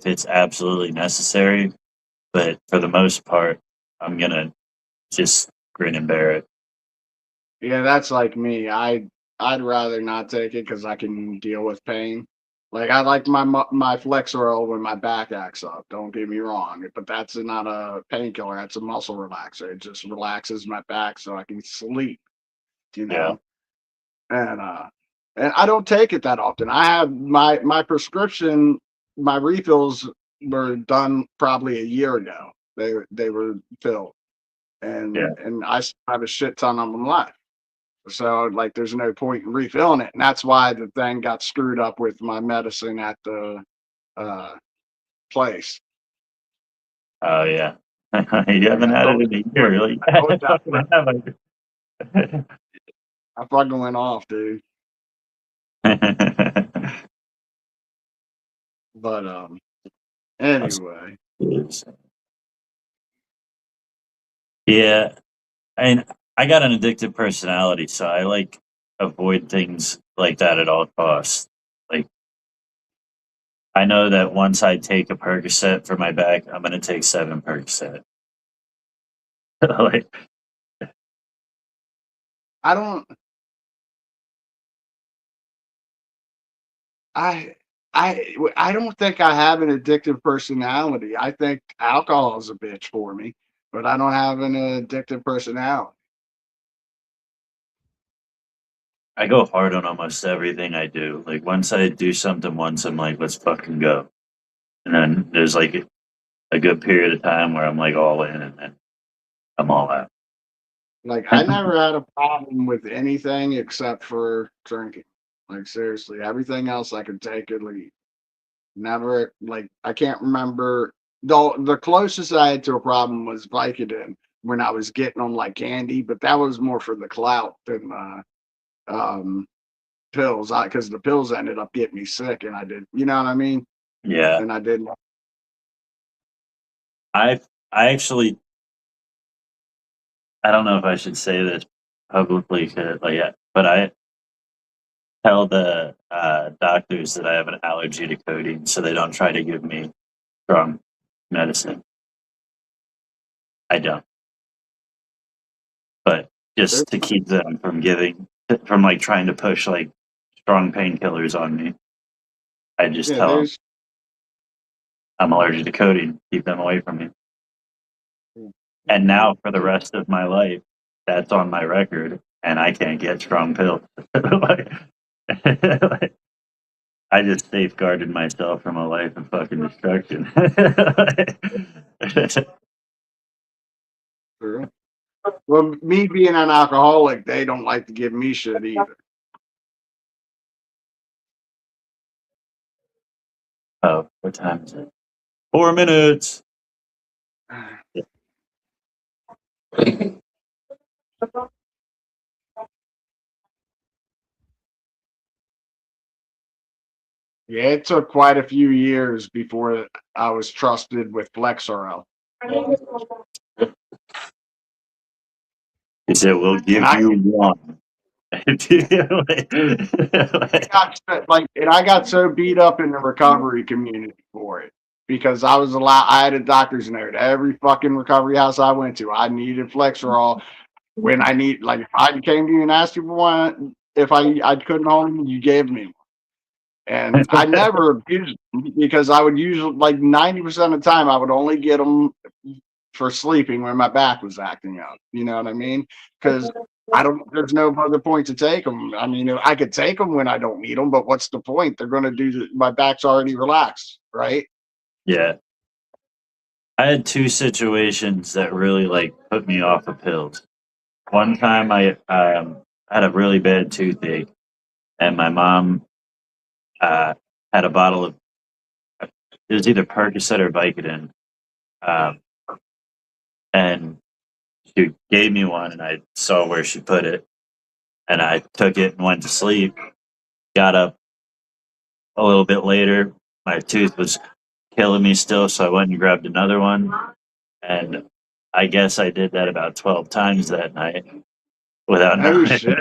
it's absolutely necessary, but for the most part, I'm gonna just grin and bear it. Yeah, that's like me. I'd rather not take it because I can deal with pain. Like I like my Flexeril when my back acts up. Don't get me wrong, but that's not a painkiller. That's a muscle relaxer. It just relaxes my back so I can sleep. You Yeah. know, and and I don't take it that often. I have my prescription, my refills were done probably a year ago. They were filled, Yeah. and I still have a shit ton of them left. So like, there's no point in refilling it, and that's why the thing got screwed up with my medicine at the uh, place. Oh yeah. You haven't I had it told in a year. You're like, I told you I fucking have I? I fucking went off, dude. But anyway, Yeah, and I got an addictive personality, so I like avoid things like that at all costs. Like I know that once I take a Percocet for my back, I'm gonna take 7 Percocet. Like, I don't. I I don't think I have an addictive personality. I think alcohol is a bitch for me, but I don't have an addictive personality. I go hard on almost everything I do. Like once I do something once, I'm like, let's fucking go. And then there's like a good period of time where I'm like all in, and then I'm all out. Like, I never had a problem with anything except for drinking. Like, seriously, everything else I could take or leave. Never, like, I can't remember. Though the closest I had to a problem was Vicodin when I was getting them like candy, but that was more for the clout than um pills. Because the pills ended up getting me sick, and I did, you know what I mean? Yeah, And I didn't. I actually I don't know if I should say this publicly, like, yeah, but I tell the doctors that I have an allergy to codeine, so they don't try to give me strong medicine. I don't, but just to keep them from like trying to push like strong painkillers on me, I just Yeah, tell them there's. I'm allergic to codeine. Keep them away from me. And now for the rest of my life, that's on my record, and I can't get strong pills. Like, like, I just safeguarded myself from a life of fucking destruction. True. Well, me being an alcoholic, they don't like to give me shit either. Oh, what time is it? 4 minutes. Yeah, it took quite a few years before I was trusted with Flexeril. He said, "We'll give And I you one." I got so beat up in the recovery community for it because I was allowed. I had a doctor's note every fucking recovery house I went to. I needed Flexeril when I need, like, if I came to you and asked you for one, if I couldn't hold them, you gave me one. And I never abused them because I would usually, like, 90% of the time, I would only get them for sleeping when my back was acting up. You know what I mean? Because there's no other point to take them. I mean, I could take them when I don't need them, but what's the point? They're going to do, my back's already relaxed, right? Yeah, I had 2 situations that really like put me off of pills. One time, I had a really bad toothache, and my mom had a bottle of it was either Percocet or Vicodin, um, and she gave me one, and I saw where she put it, and I took it and went to sleep. Got up a little bit later, my tooth was killing me still, so I went and grabbed another one, and I guess I did that about 12 times that night without No knowing. shit.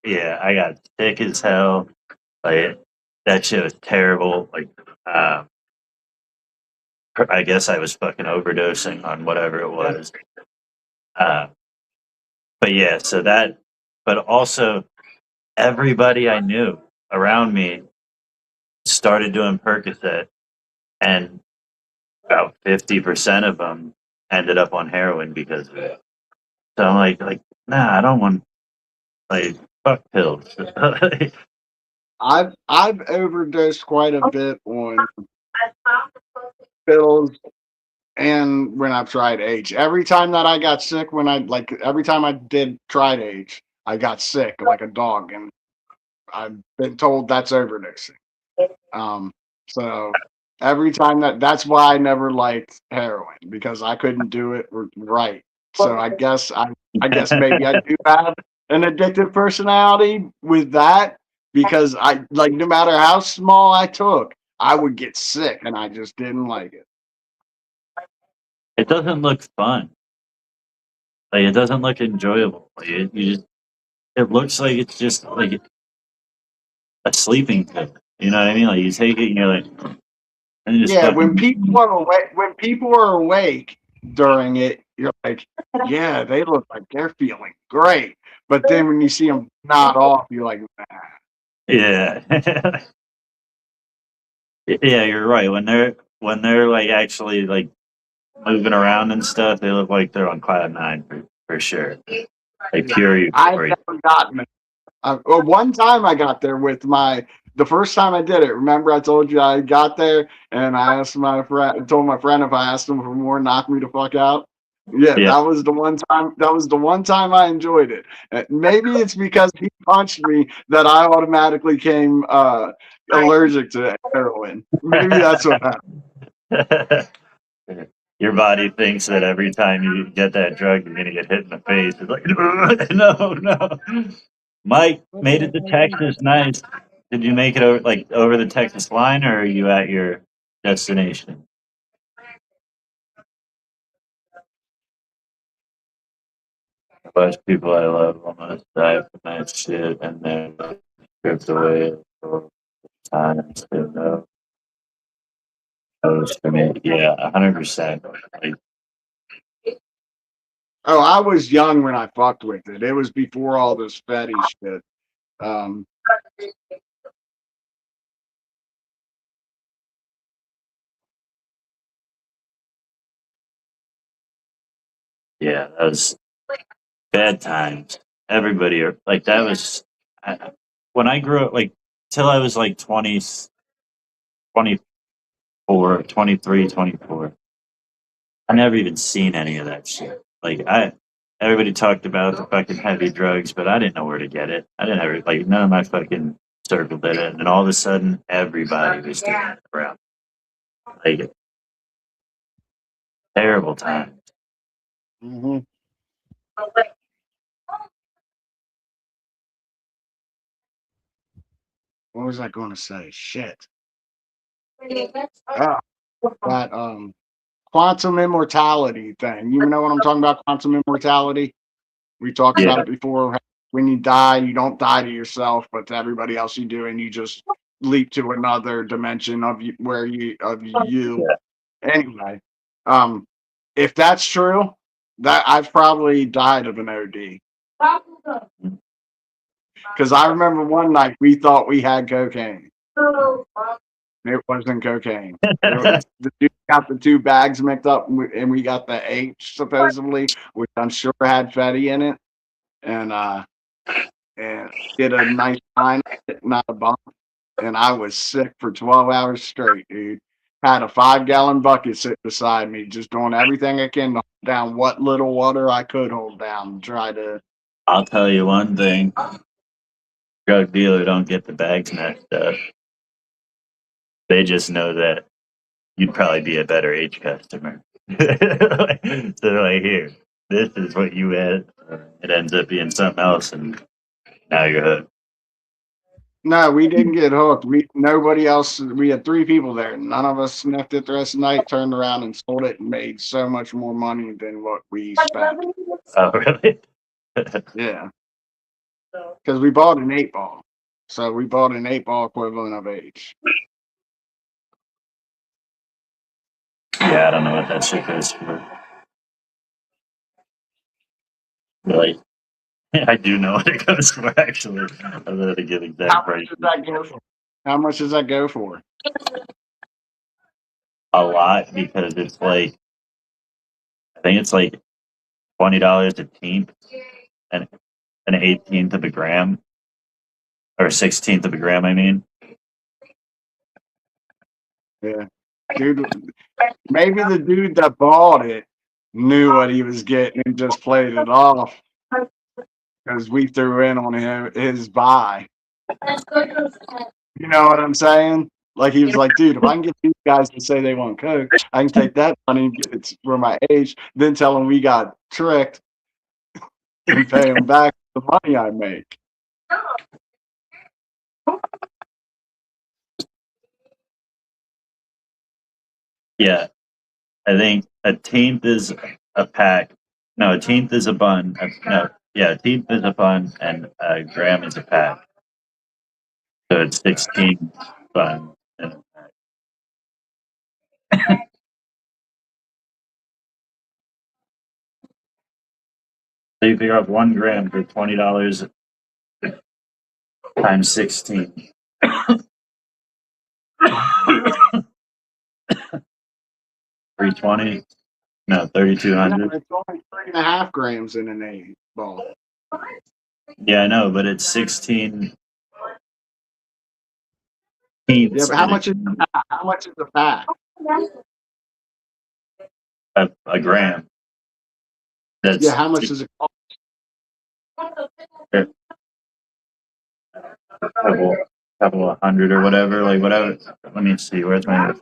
Yeah, I got sick as hell. Like that shit was terrible. Like, I guess I was fucking overdosing on whatever it was. Uh, but yeah, so that, but also everybody I knew around me started doing Percocet, and about 50% of them ended up on heroin because of it. So I'm like, nah, I don't want, like, fuck pills. I've overdosed quite a bit on pills and when I've tried H. Every time that I got sick, every time I did tried H, I got sick like a dog, and I've been told that's overdosing. So every time that's why I never liked heroin because I couldn't do it right. So I guess maybe I do have an addictive personality with that because I like no matter how small I took, I would get sick and I just didn't like it. It doesn't look fun. Like it doesn't look enjoyable. Like you just it looks like it's just like a sleeping pill. You know what I mean? Like you take it and you're like, and you just Yeah, when fucking people are awake during it, you're like, yeah, they look like they're feeling great. But then when you see them nod off, you're like, nah. yeah. Yeah, you're right. When they're like actually like moving around and stuff, they look like they're on cloud nine for sure. Like pure I've euphoria. never gotten it. One time I got there with the first time I did it. Remember, I told you I got there and I asked my friend, told my friend if I asked him for more, knock me the fuck out. Yeah, Yeah. that was the one time. That was the one time I enjoyed it. Maybe it's because he punched me that I automatically came allergic to heroin. Maybe that's what happened. Your body thinks that every time you get that drug, you're gonna get hit in the face. It's like, no, no. Mike made it to Texas. Nice. Did you make it over the Texas line, or are you at your destination? Most people I love almost die from that shit, and then stripped away for time to know. For me, yeah, 100%. Like, Oh, I was young when I fucked with it. It was before all this fatty shit. Um, yeah, that was bad times. Everybody, like that was when I grew up, like till I was like 20, 24, 23, 24. I never even seen any of that shit. Everybody talked about the fucking heavy drugs, but I didn't know where to get it. I didn't ever, like, none of my fucking circle did it. And all of a sudden, everybody was doing it around. Like, terrible time. mhm. What was I going to say? Shit. Ah, that quantum immortality thing. You know what I'm talking about? Quantum immortality. We talked about Yeah, it before. When you die, you don't die to yourself, but to everybody else you do, and you just leap to another dimension of you, where you of you. yeah. Anyway, um, if that's true, that I've probably died of an OD because I remember one night we thought we had cocaine. It wasn't cocaine. The dude got the two bags mixed up, and we got the H supposedly, which I'm sure had fatty in it, and did a nice line, not a bump, and I was sick for 12 hours straight, dude. Had a 5-gallon bucket sit beside me, just doing everything I can to hold down what little water I could hold down. Try to. I'll tell you one thing. Drug dealer don't get the bags messed up. They just know that you'd probably be a better H customer. So they're like, here, this is what you had. It ends up being something else, and now you're hooked. No, we didn't get hooked. Nobody else. We had 3 people there. None of us sniffed it the rest of the night. Turned around and sold it and made so much more money than what we spent. Oh, really? Yeah, because we bought an 8-ball. So we bought an 8-ball equivalent of H. Yeah, I don't know what that shit goes for. Really? I do know what it goes for, actually. I'm going to give How exact much price. does that go for? How much does that go for? A lot, because it's like, I think it's like $20 a teenth and an 18th of a gram, or 1/16 of a gram. I mean, Yeah, dude. Maybe the dude that bought it knew what he was getting and just played it off because we threw in on his buy. You know what I'm saying? Like he was like, dude, if I can get these guys to say they want Coke, I can take that money and get it for my age, then tell them we got tricked and pay them back the money I make. yeah, I think a tenth is a pack. No, a tenth is a bun. No, yeah, a tenth is a bun, and a gram is a pack. So it's 16 buns in a pack. So you figure out 1 gram for $20 times 16. 320? No, 3,200. It's only 3.5 grams in an 8 ball. Yeah, I know, but it's 16. Yeah, but how much is the pack? a gram? That's Yeah, how much does it cost? couple of hundred or whatever, like whatever. Let me see. Where's my?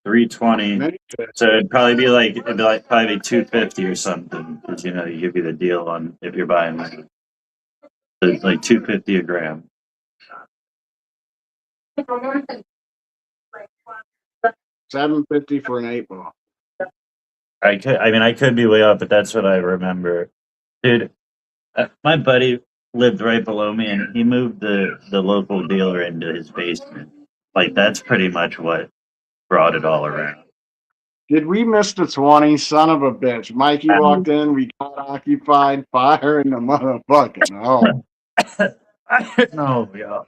$320. So it'd probably be like probably be $250 or something, because you know you give you the deal on if you're buying like, so it's like $250 a gram. $7.50 for an 8 ball. I could be way off, but that's what I remember, dude. My buddy lived right below me, and he moved the local dealer into his basement. Like that's pretty much what brought it all around. Did we miss the 20? Son of a bitch. Mikey walked in, we got occupied, fire in the motherfucking home. I know, yeah.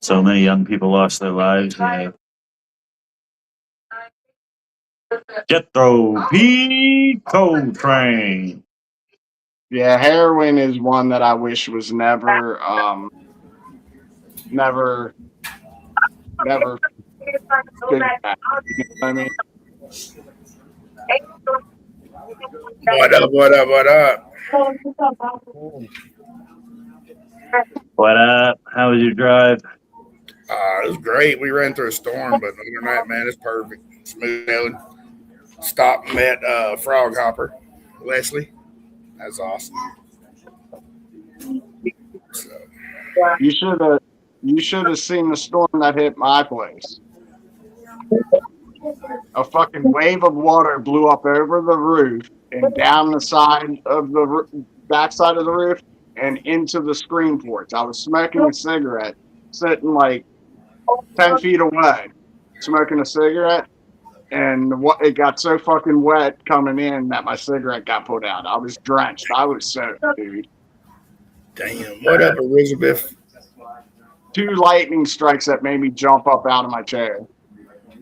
So many young people lost their lives. You know. Jethro P. Coltrane. Yeah, heroin is one that I wish was never big back. You know what I mean? What up? What up? What up? What up? How was your drive? It was great. We ran through a storm, but other than that, man, it's perfect. Smooth sailing. Stopped and met Frog Hopper, Leslie. That's awesome. So, You should have seen the storm that hit my place. A fucking wave of water blew up over the roof and down the side of the back side of the roof and into the screen porch. I was smoking a cigarette, sitting like 10 feet away, smoking a cigarette, and it got so fucking wet coming in that my cigarette got put out. I was drenched. I was soaked, dude. damn. What up, Elizabeth? 2 lightning strikes that made me jump up out of my chair.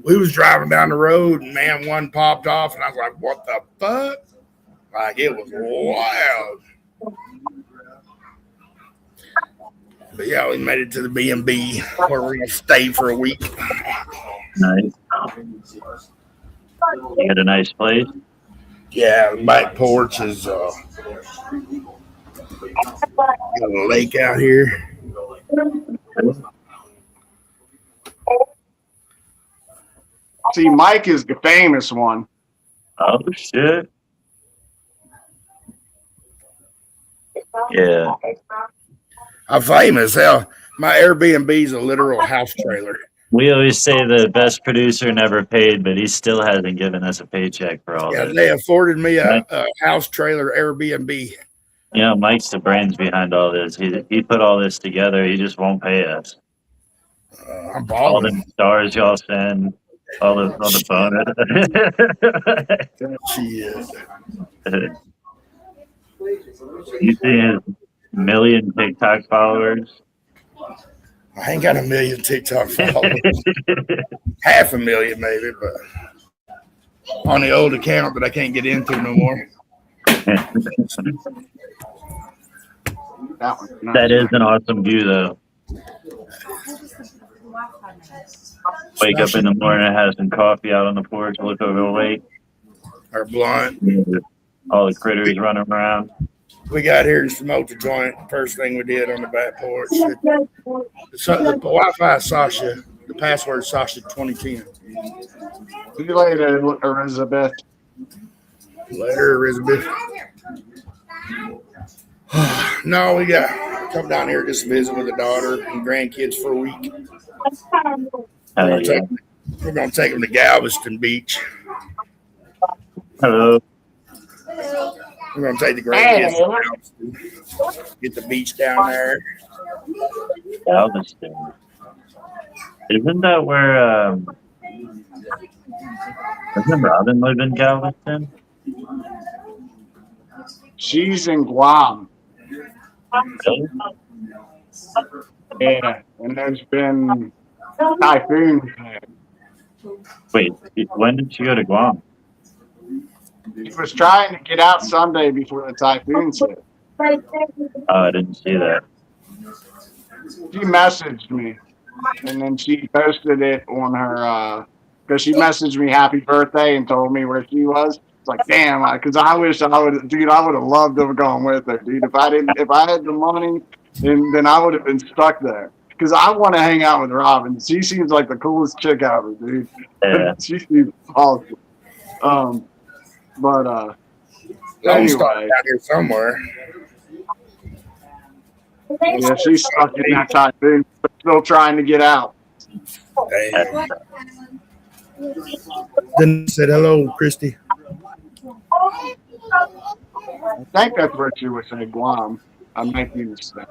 We was driving down the road, and man, one popped off, and I was like, "What the fuck?" Like it was wild. But yeah, we made it to the B&B where we're gonna stay for a week. Nice. You got a nice place. Yeah, the back porch is got a lake out here. See, Mike is the famous one. Oh shit. Yeah. I'm famous. Hell, my Airbnb's a literal house trailer. We always say the best producer never paid, but he still hasn't given us a paycheck for all Yeah, this. they afforded me a house trailer Airbnb. You know, Mike's the brains behind all this. He put all this together. He just won't pay us. I'm All balling. the stars y'all send. all the phone. Shit. You see his million TikTok followers? I ain't got a million TikTok followers. 500,000 maybe, but on the old account that I can't get into no more. That one. That is an awesome view, though. Wake up in the morning, have some coffee out on the porch, look over the lake. Our blunt. All the critters running around. We got here to smoke the joint. First thing we did on the back porch. The Wi-Fi Sasha. The password Sasha 2010. See you later, Elizabeth. Later, Elizabeth. No, we got come down here just visit with the daughter and grandkids for a week. We're gonna take them to Galveston Beach. Hello. We're gonna take the grandkids to Galveston. Get the beach down there. Galveston. Isn't that where doesn't Robin live in Galveston? She's in Guam. Yeah, and there's been typhoons there. Wait, when did she go to Guam? She was trying to get out Sunday before the typhoons hit. Oh, I didn't see that. She messaged me, and then she posted it on her, because she messaged me happy birthday and told me where she was. It's like, damn, because I wish I would have, dude, I would have loved to have gone with her, dude. If I had the money, then I would have been stuck there. Because I want to hang out with Robin. She seems like the coolest chick ever, dude. Yeah. She seems awesome. Lone Anyway. Star out here somewhere. Yeah, she's stuck in that typhoon, but still trying to get out. Damn. Then said hello, Christy. I think that's where she was saying Guam. I might be mistaken.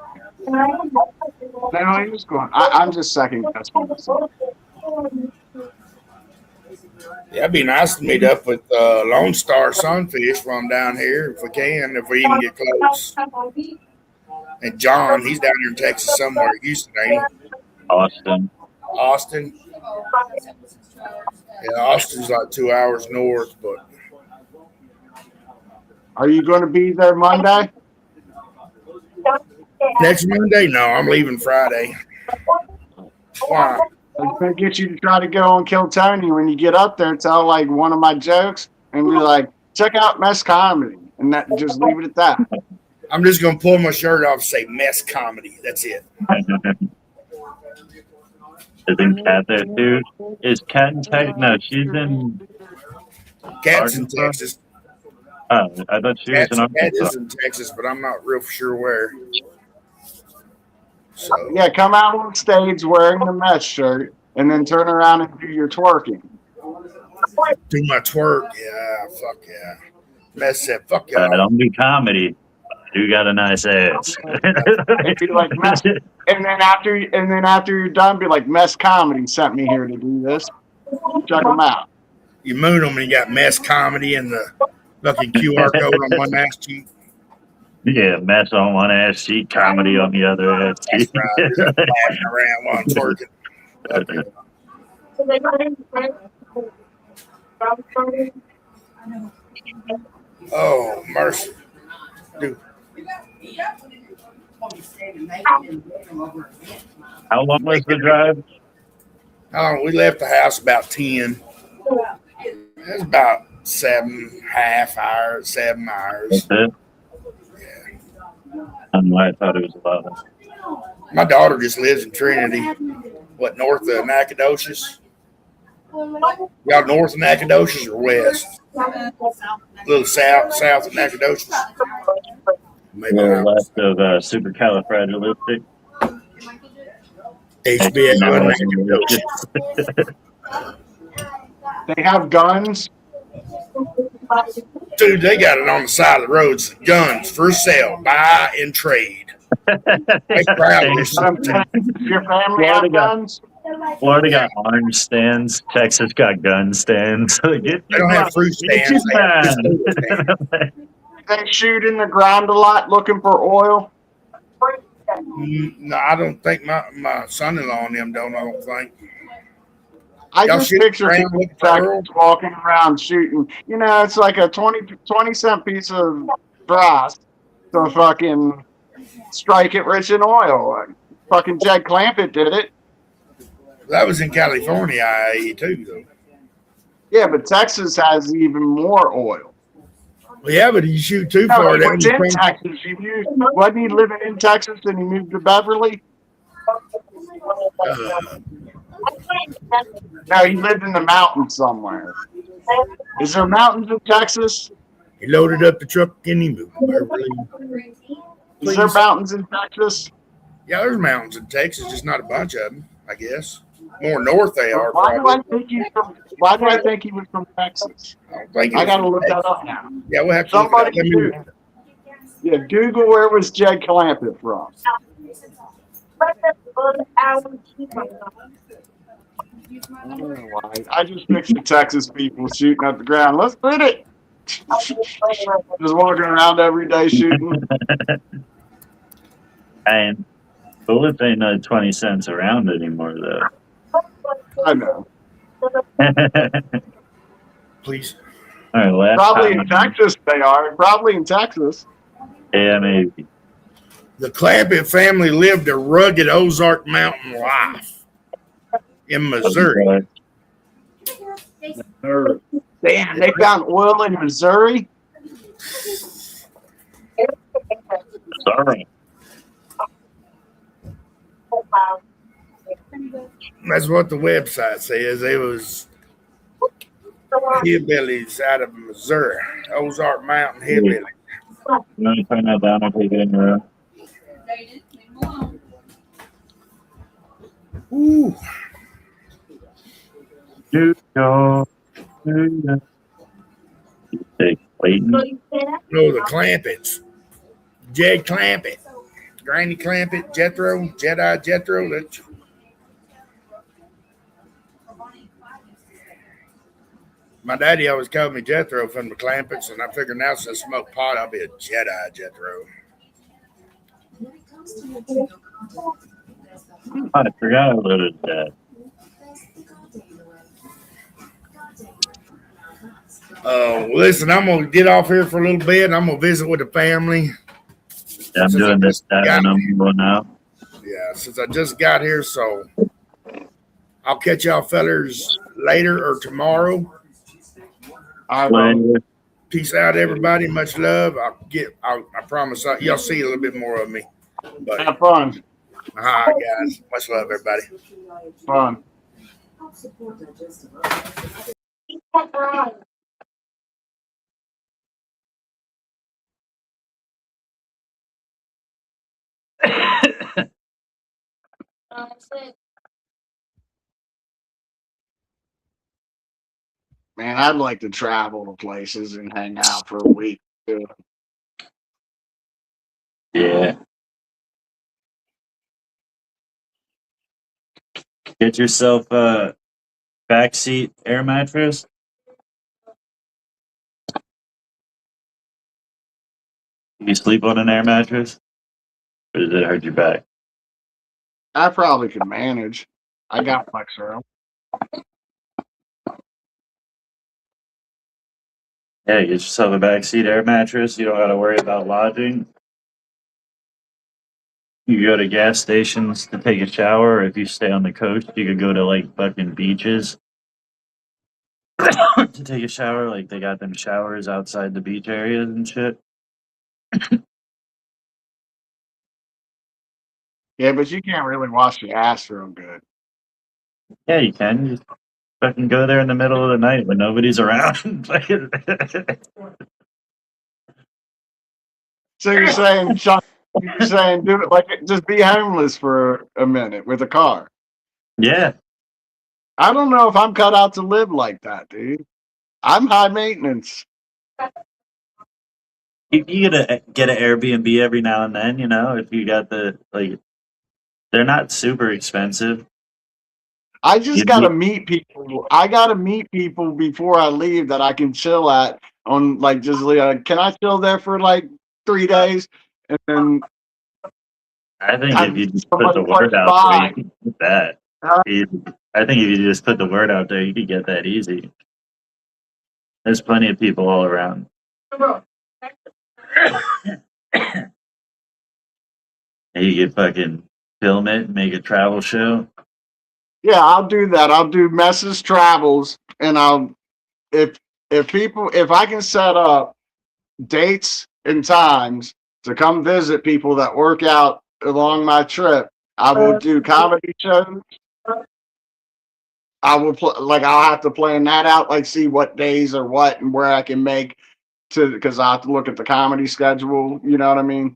No, he was going. I'm just second guessing myself. Yeah, it'd be nice to meet up with Lone Star Sunfish while I'm down here, if we can, if we even get close. And John, he's down here in Texas somewhere. Houston, ain't he? Austin. Austin. Yeah, Austin's like 2 hours north, but Are you going to be there Monday? next Monday, no, I'm leaving Friday. Why? I'm going to get you to try to go and kill Tony. When you get up there, tell like one of my jokes and be like, check out Mess Comedy. And that just leave it at that. I'm just gonna pull my shirt off and say Mess Comedy. That's it. Isn't Kat there too? Is Kat in Texas? No, she's in. Cat's in Arkansas? Texas. Oh, I thought she was Cat in Arkansas. is in Texas, but I'm not real sure where. So Yeah, come out on stage wearing the Mess shirt and then turn around and do your twerking. do my twerk. Yeah, fuck yeah. Mess said, fuck I y'all. don't do comedy. You got a nice ass. And be like, Mess, and then after you're done, be like, Mess Comedy sent me here to do this. Check them out. You moon them and you got Mess Comedy and the fucking QR code on one ass cheek. Yeah, mess on one ass cheek, comedy on the other ass cheek. Right, just laughing around while I'm twerking. Oh, mercy. Dude, How long was the drive? we left the house about 10. It was about 7.5 hours, 7 hours. That's it? I don't know. I thought it was 11. My daughter just lives in Trinity, north of Nacogdoches? Y'all north of Nacogdoches or west? A little south of Nacogdoches. Maybe We're not. west of supercalifragilistic. HBA Nacogdoches. They have guns. Dude, they got it on the side of the roads. Guns for sale, buy and trade. They proud of Hey, this. Your family have guns? Florida got orange stands. Texas got gun stands. Get They your don't have fruit get your stands. They have pistola stands. They shoot in the ground a lot looking for oil. No, I don't think my son-in-law and them don't. I don't think. I Y'all just shoot picture around people looking for oil? walking around shooting. You know, it's like a 20-cent piece of brass to fucking strike it rich in oil. Fucking Jed Clampett did it. That was in California, IAE too, though. Yeah, but Texas has even more oil. Well, yeah, but you shoot too No, far, he that was was in Texas. Wasn't he living in Texas and he moved to Beverly? No, he lived in the mountains somewhere. Is there mountains in Texas? he loaded up the truck and he moved to Beverly. Is there mountains in Texas? Yeah, there's mountains in Texas, just not a bunch of them, I guess. More north they are. Why do Probably. I think he's from? Why do I think he was from Texas? I don't think he I was gotta from look Texas. that up now. Yeah, we'll have to look it Somebody up. Let me- do. Yeah, Google where was Jed Clampett from? I don't know why. I just picture Texas people shooting at the ground. Let's hit it. Just walking around every day shooting. And bullets ain't no 20 cents around anymore, though. I know. Please. All right, last Probably time, in Texas they are. Probably in Texas. yeah, maybe. The Clampett family lived a rugged Ozark Mountain life in Missouri. Damn, they found oil in Missouri. Sorry. That's what the website says. It was hillbillies out of Missouri, Ozark Mountain hillbillies. You want to turn that down or take it in your room? Ooh, Take Clayton. no, the Clampetts. Jed Clampett, Granny Clampett, Jethro, Jedi Jethro. That's my daddy always called me Jethro from the Clampetts, and I figured now since I smoke pot, I'll be a Jedi Jethro. I forgot I loaded that. Listen, I'm gonna get off here for a little bit. I'm gonna visit with the family. Yeah, I'm doing this data number now. Yeah, since I just got here, so I'll catch y'all fellers later or tomorrow. Later. Peace out, everybody. Much love. I promise y'all see a little bit more of me. But Have fun. hi, guys. Much love, everybody. Fun. Man, I'd like to travel to places and hang out for a week too. Yeah. Get yourself a backseat air mattress. You sleep on an air mattress? Or does it hurt your back? I probably could manage. I got Flexero. Yeah, get yourself a backseat air mattress. You don't got to worry about lodging. You go to gas stations to take a shower. Or if you stay on the coast, you could go to like fucking beaches to take a shower. Like they got them showers outside the beach areas and shit. Yeah, but you can't really wash your ass real good. Yeah, you can. Just fucking go there in the middle of the night when nobody's around. So you're saying, Sean, you're saying do it like just be homeless for a minute with a car. Yeah. I don't know if I'm cut out to live like that, dude. I'm high maintenance. You gotta get an Airbnb every now and then, you know, if you got the, like, they're not super expensive. I just You gotta need- meet people. I gotta meet people before I leave that I can chill at on like just can I chill there for like 3 days and then I think have if you just put somebody the word close out by? there, you can get that Huh? easy. I think if you just put the word out there, you could get that easy. There's plenty of people all around. You could fucking film it, make a travel show. Yeah, I'll do that. I'll do Messes Travels, and if if I can set up dates and times to come visit people that work out along my trip, I will do comedy shows. I will I'll have to plan that out, like see what days or what and where I can make because I have to look at the comedy schedule. You know what I mean?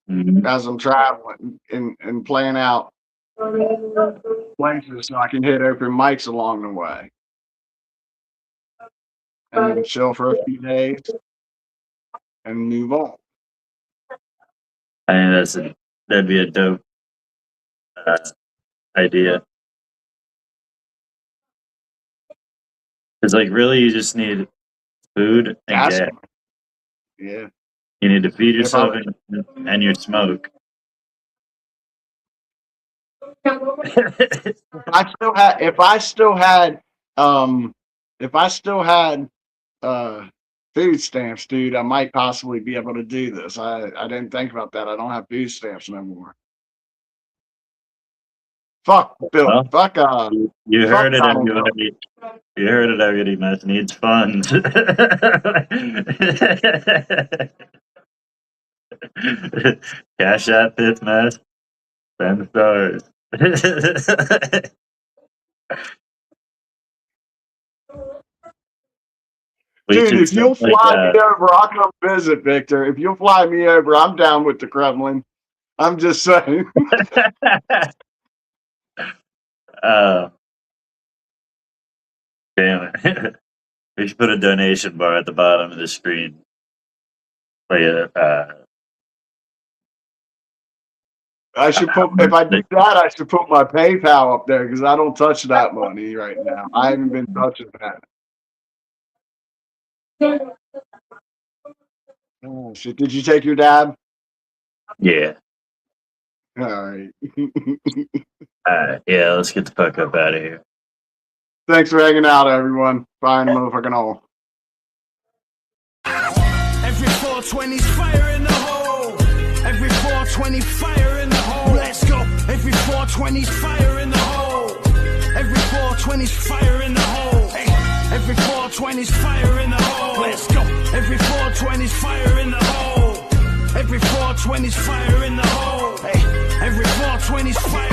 Mhm. As I'm traveling and plan out places so I can hit open mics along the way. And then chill for a few days and move on. I think that'd be a dope idea. Because like really, you just need food and That's gas. yeah. You need to feed If yourself and your smoke. If I still had food stamps, dude, I might possibly be able to do this. I didn't think about that. I don't have food stamps no more. Fuck Bill. Well, fuck You fuck heard it, Donald Trump. everybody. You heard it, everybody. Meth needs funds. Cash that fifth meth. 10 stars. Dude, if you'll fly me over, I'll come visit, Victor. If you'll fly me over, I'm down with the Kremlin. I'm just saying. Damn it. We should put a donation bar at the bottom of the screen. Like I should put if I do that, I should put my PayPal up there because I don't touch that money right now. I haven't been touching that. Oh shit! Did you take your dad? yeah. All right. Alright, yeah, let's get the fuck up out of here. Thanks for hanging out, everyone. Fine motherfucking all. Every 420's fire in the hole. Every 420 fire in the hole. Let's go. Every 420's fire in the hole. Every 420's fire in the hole. Hey. Every 420's fire in the hole. Let's go. Every 420's fire in the hole. Every 420's fire in the hole. Hey. Every 420's fire.